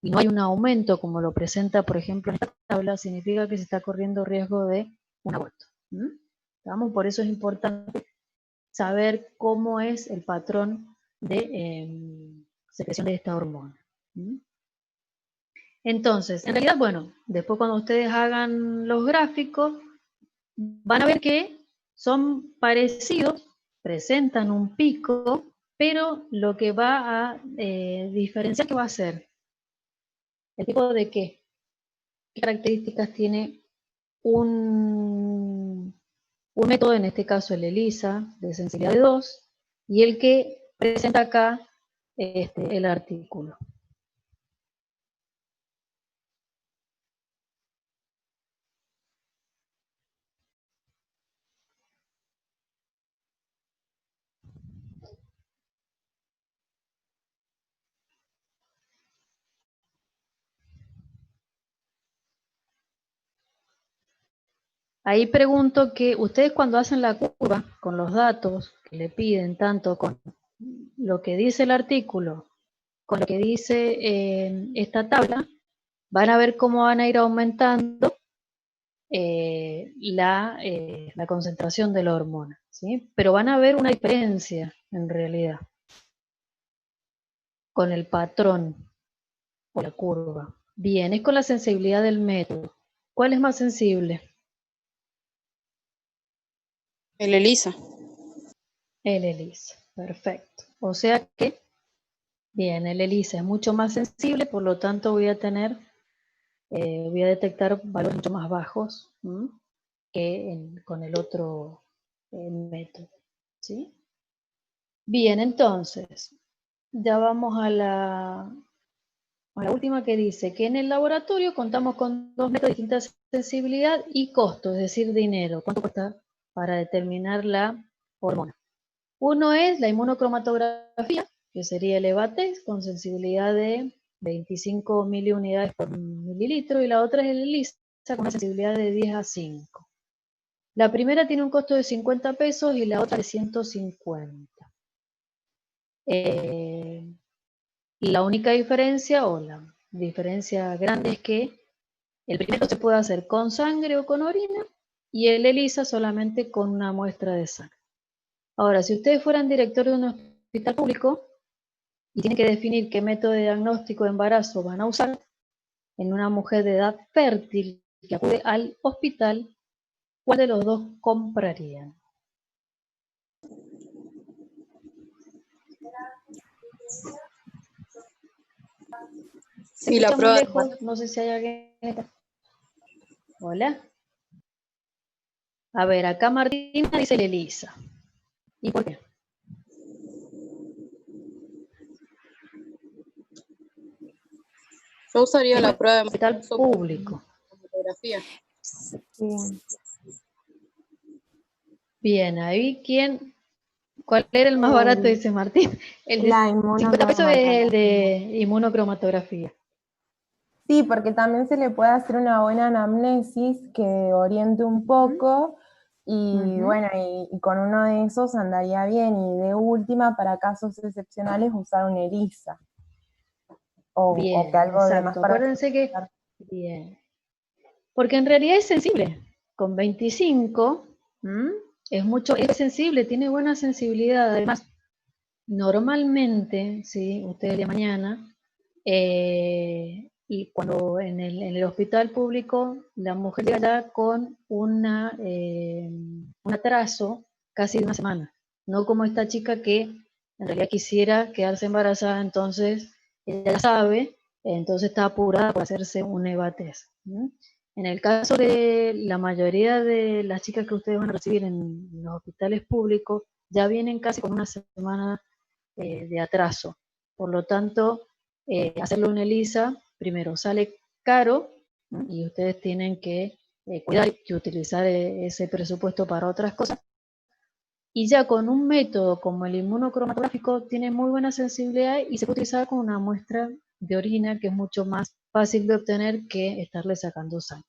S1: y no hay un aumento como lo presenta, por ejemplo, en esta tabla, significa que se está corriendo riesgo de un aborto. ¿Vamos? Por eso es importante saber cómo es el patrón de secreción de esta hormona. Entonces, en realidad, bueno, después cuando ustedes hagan los gráficos, van a ver que son parecidos, presentan un pico, pero lo que va a diferenciar, ¿qué va a ser? ¿El tipo de qué? ¿Qué características tiene un método, en este caso el ELISA, de sensibilidad de 2, y el que presenta acá el artículo? Ahí pregunto que ustedes cuando hacen la curva con los datos que le piden, tanto con lo que dice el artículo, con lo que dice esta tabla, van a ver cómo van a ir aumentando la concentración de la hormona, ¿sí? Pero van a ver una diferencia en realidad con el patrón o la curva. Bien, es con la sensibilidad del método. ¿Cuál es más sensible?
S3: El ELISA.
S1: El ELISA, perfecto. O sea que, bien, el ELISA es mucho más sensible, por lo tanto voy a detectar valores mucho más bajos que con el otro método, ¿sí? Bien, entonces, ya vamos a la última que dice que en el laboratorio contamos con dos métodos de distinta sensibilidad y costo, es decir, dinero. ¿Cuánto cuesta para determinar la hormona? Uno es la inmunocromatografía, que sería el EVA-TEST, con sensibilidad de 25 miliunidades por mililitro, y la otra es el ELISA, con una sensibilidad de 10 a 5. La primera tiene un costo de 50 pesos y la otra de 150. La única diferencia, o la diferencia grande, es que el primero se puede hacer con sangre o con orina, y el ELISA solamente con una muestra de sangre. Ahora, si ustedes fueran director de un hospital público y tienen que definir qué método de diagnóstico de embarazo van a usar en una mujer de edad fértil que acude al hospital, ¿cuál de los dos comprarían?
S3: Sí, la prueba.
S1: Lejos, no sé si hay alguien. Hola. A ver, acá Martina dice ELISA. ¿Y por qué?
S3: Yo usaría la prueba de
S1: hospital público.
S3: Fotografía.
S1: Bien, ahí ¿cuál era el más barato? Dice Martín. El de 50 pesos es el de inmunocromatografía.
S12: Sí, porque también se le puede hacer una buena anamnesis que oriente un poco y bueno, y con uno de esos andaría bien, y de última, para casos excepcionales, usar un ELISA.
S1: Bien,
S12: o que algo
S1: exacto.
S12: de más para...
S1: Acuérdense que... Bien. Porque en realidad es sensible. Con 25 es sensible, tiene buena sensibilidad. Además, normalmente, ¿sí? Ustedes de mañana, y cuando en el hospital público la mujer llega con un atraso casi de una semana, no como esta chica que en realidad quisiera quedarse embarazada, entonces ella ya sabe, entonces está apurada para hacerse un EVA-TEST. En el caso de la mayoría de las chicas que ustedes van a recibir en los hospitales públicos, ya vienen casi con una semana de atraso. Por lo tanto, hacerlo un ELISA, primero, sale caro, ¿no? Y ustedes tienen que cuidar y utilizar ese presupuesto para otras cosas. Y ya con un método como el inmunocromatográfico tiene muy buena sensibilidad y se puede utilizar con una muestra de orina que es mucho más fácil de obtener que estarle sacando sangre.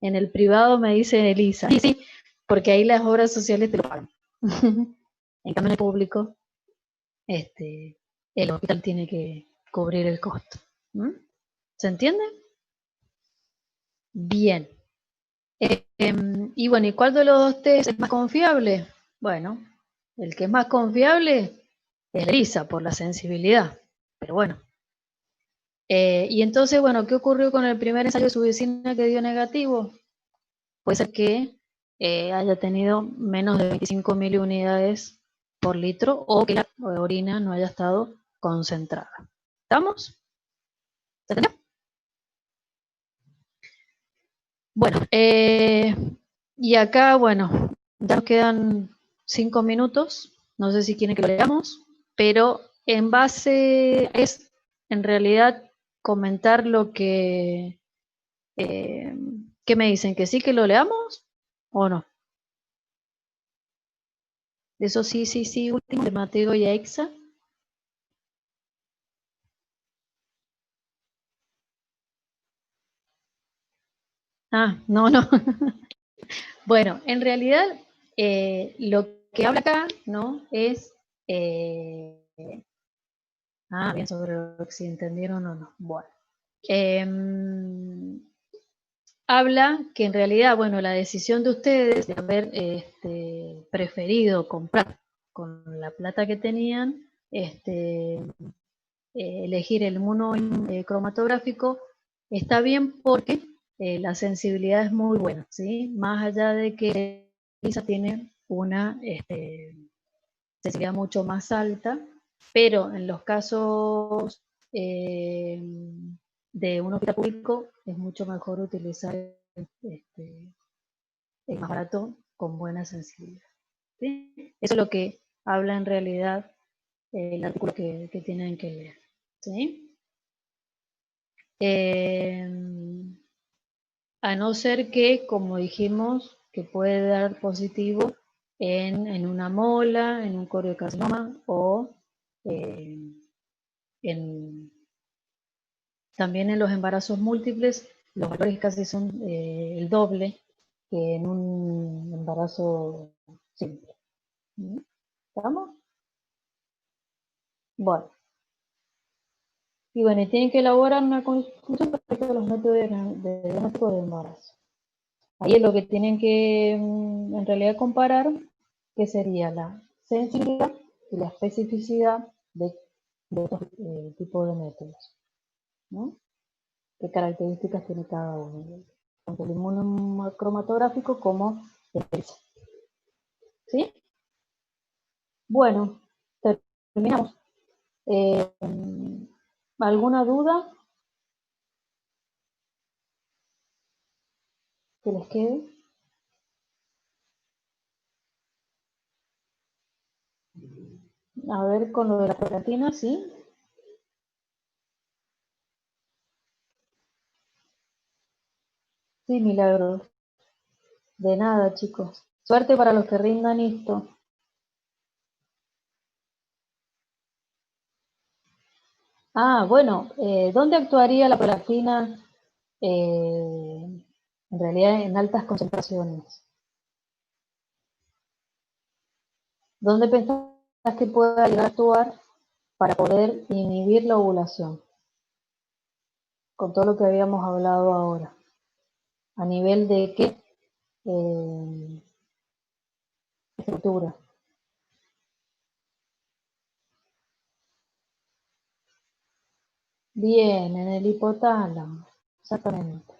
S1: En el privado me dice ELISA, sí, porque ahí las obras sociales te lo pagan. En cambio en el público, el hospital tiene que cubrir el costo. ¿Se entiende? Bien. Y bueno, ¿y cuál de los dos test es más confiable? Bueno, el que es más confiable es ELISA por la sensibilidad, pero bueno. Y entonces, bueno, ¿qué ocurrió con el primer ensayo de su vecina que dio negativo? Puede ser que haya tenido menos de 25 miliunidades por litro o que la orina no haya estado concentrada. ¿Estamos? ¿Se entendió? Bueno, y acá, bueno, ya nos quedan 5 minutos. No sé si quieren que lo leamos, pero en base es, en realidad, comentar lo que... ¿qué me dicen? ¿Que sí que lo leamos o no? Eso sí, último, de Mateo y Aixa. Ah, no. Bueno, en realidad lo que habla acá, ¿no? Es... bien, sobre lo que si entendieron o no. Bueno. Habla que en realidad, bueno, la decisión de ustedes de haber preferido comprar con la plata que tenían, elegir el mono cromatográfico, está bien porque la sensibilidad es muy buena, ¿sí? Más allá de que Lisa tiene una sensibilidad mucho más alta, pero en los casos de un hospital público es mucho mejor utilizar el más barato con buena sensibilidad, ¿sí? Eso es lo que habla en realidad el artículo que tienen que leer, ¿sí? A no ser que, como dijimos, que puede dar positivo en una mola, en un coriocarcinoma o también en los embarazos múltiples, los valores casi son el doble que en un embarazo simple. ¿Estamos? Bueno. Y bueno, y tienen que elaborar una conclusión respecto a los métodos de diagnóstico de embarazo. Ahí es lo que tienen que en realidad comparar, que sería la sensibilidad y la especificidad de estos tipos de métodos, ¿no? ¿Qué características tiene cada uno? Tanto el inmunocromatográfico como el ELISA. ¿Sí? Bueno, terminamos. ¿Alguna duda que les quede? A ver, con lo de la prolactina, ¿sí? Sí, Milagros. De nada, chicos. Suerte para los que rindan esto. Bueno, ¿dónde actuaría la prolactina en realidad en altas concentraciones? ¿Dónde pensás que pueda llegar a actuar para poder inhibir la ovulación? Con todo lo que habíamos hablado ahora. ¿A nivel de qué estructura? Bien, en el hipotálamo. Exactamente.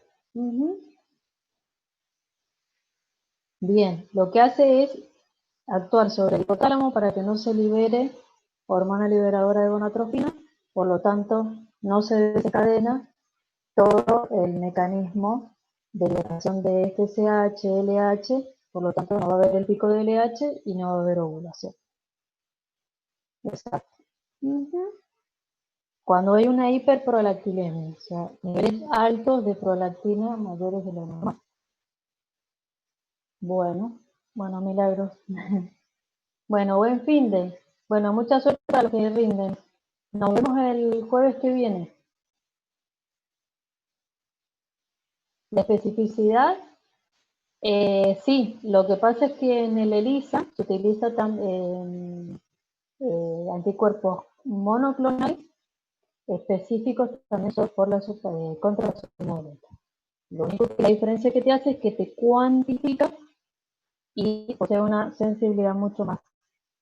S1: Bien, lo que hace es actuar sobre el hipotálamo para que no se libere hormona liberadora de gonadotrofina, por lo tanto no se desencadena todo el mecanismo de liberación de FSH, LH, por lo tanto no va a haber el pico de LH y no va a haber ovulación. Exacto. Cuando hay una hiperprolactinemia, o sea, niveles altos de prolactina mayores de lo normal. Bueno, Milagros. Bueno, buen fin de. Bueno, mucha suerte para los que rinden. Nos vemos el jueves que viene. La especificidad, sí, lo que pasa es que en el ELISA se utiliza anticuerpos monoclonales específicos también son por contra la supernovela. Lo único que la diferencia que te hace es que te cuantifica y posee una sensibilidad mucho más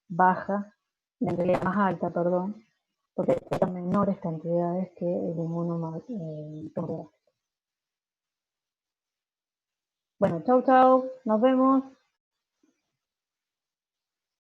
S1: baja, en realidad más alta, perdón, porque detecta menores cantidades que el inmunotomográfico. Bueno, chau, nos vemos.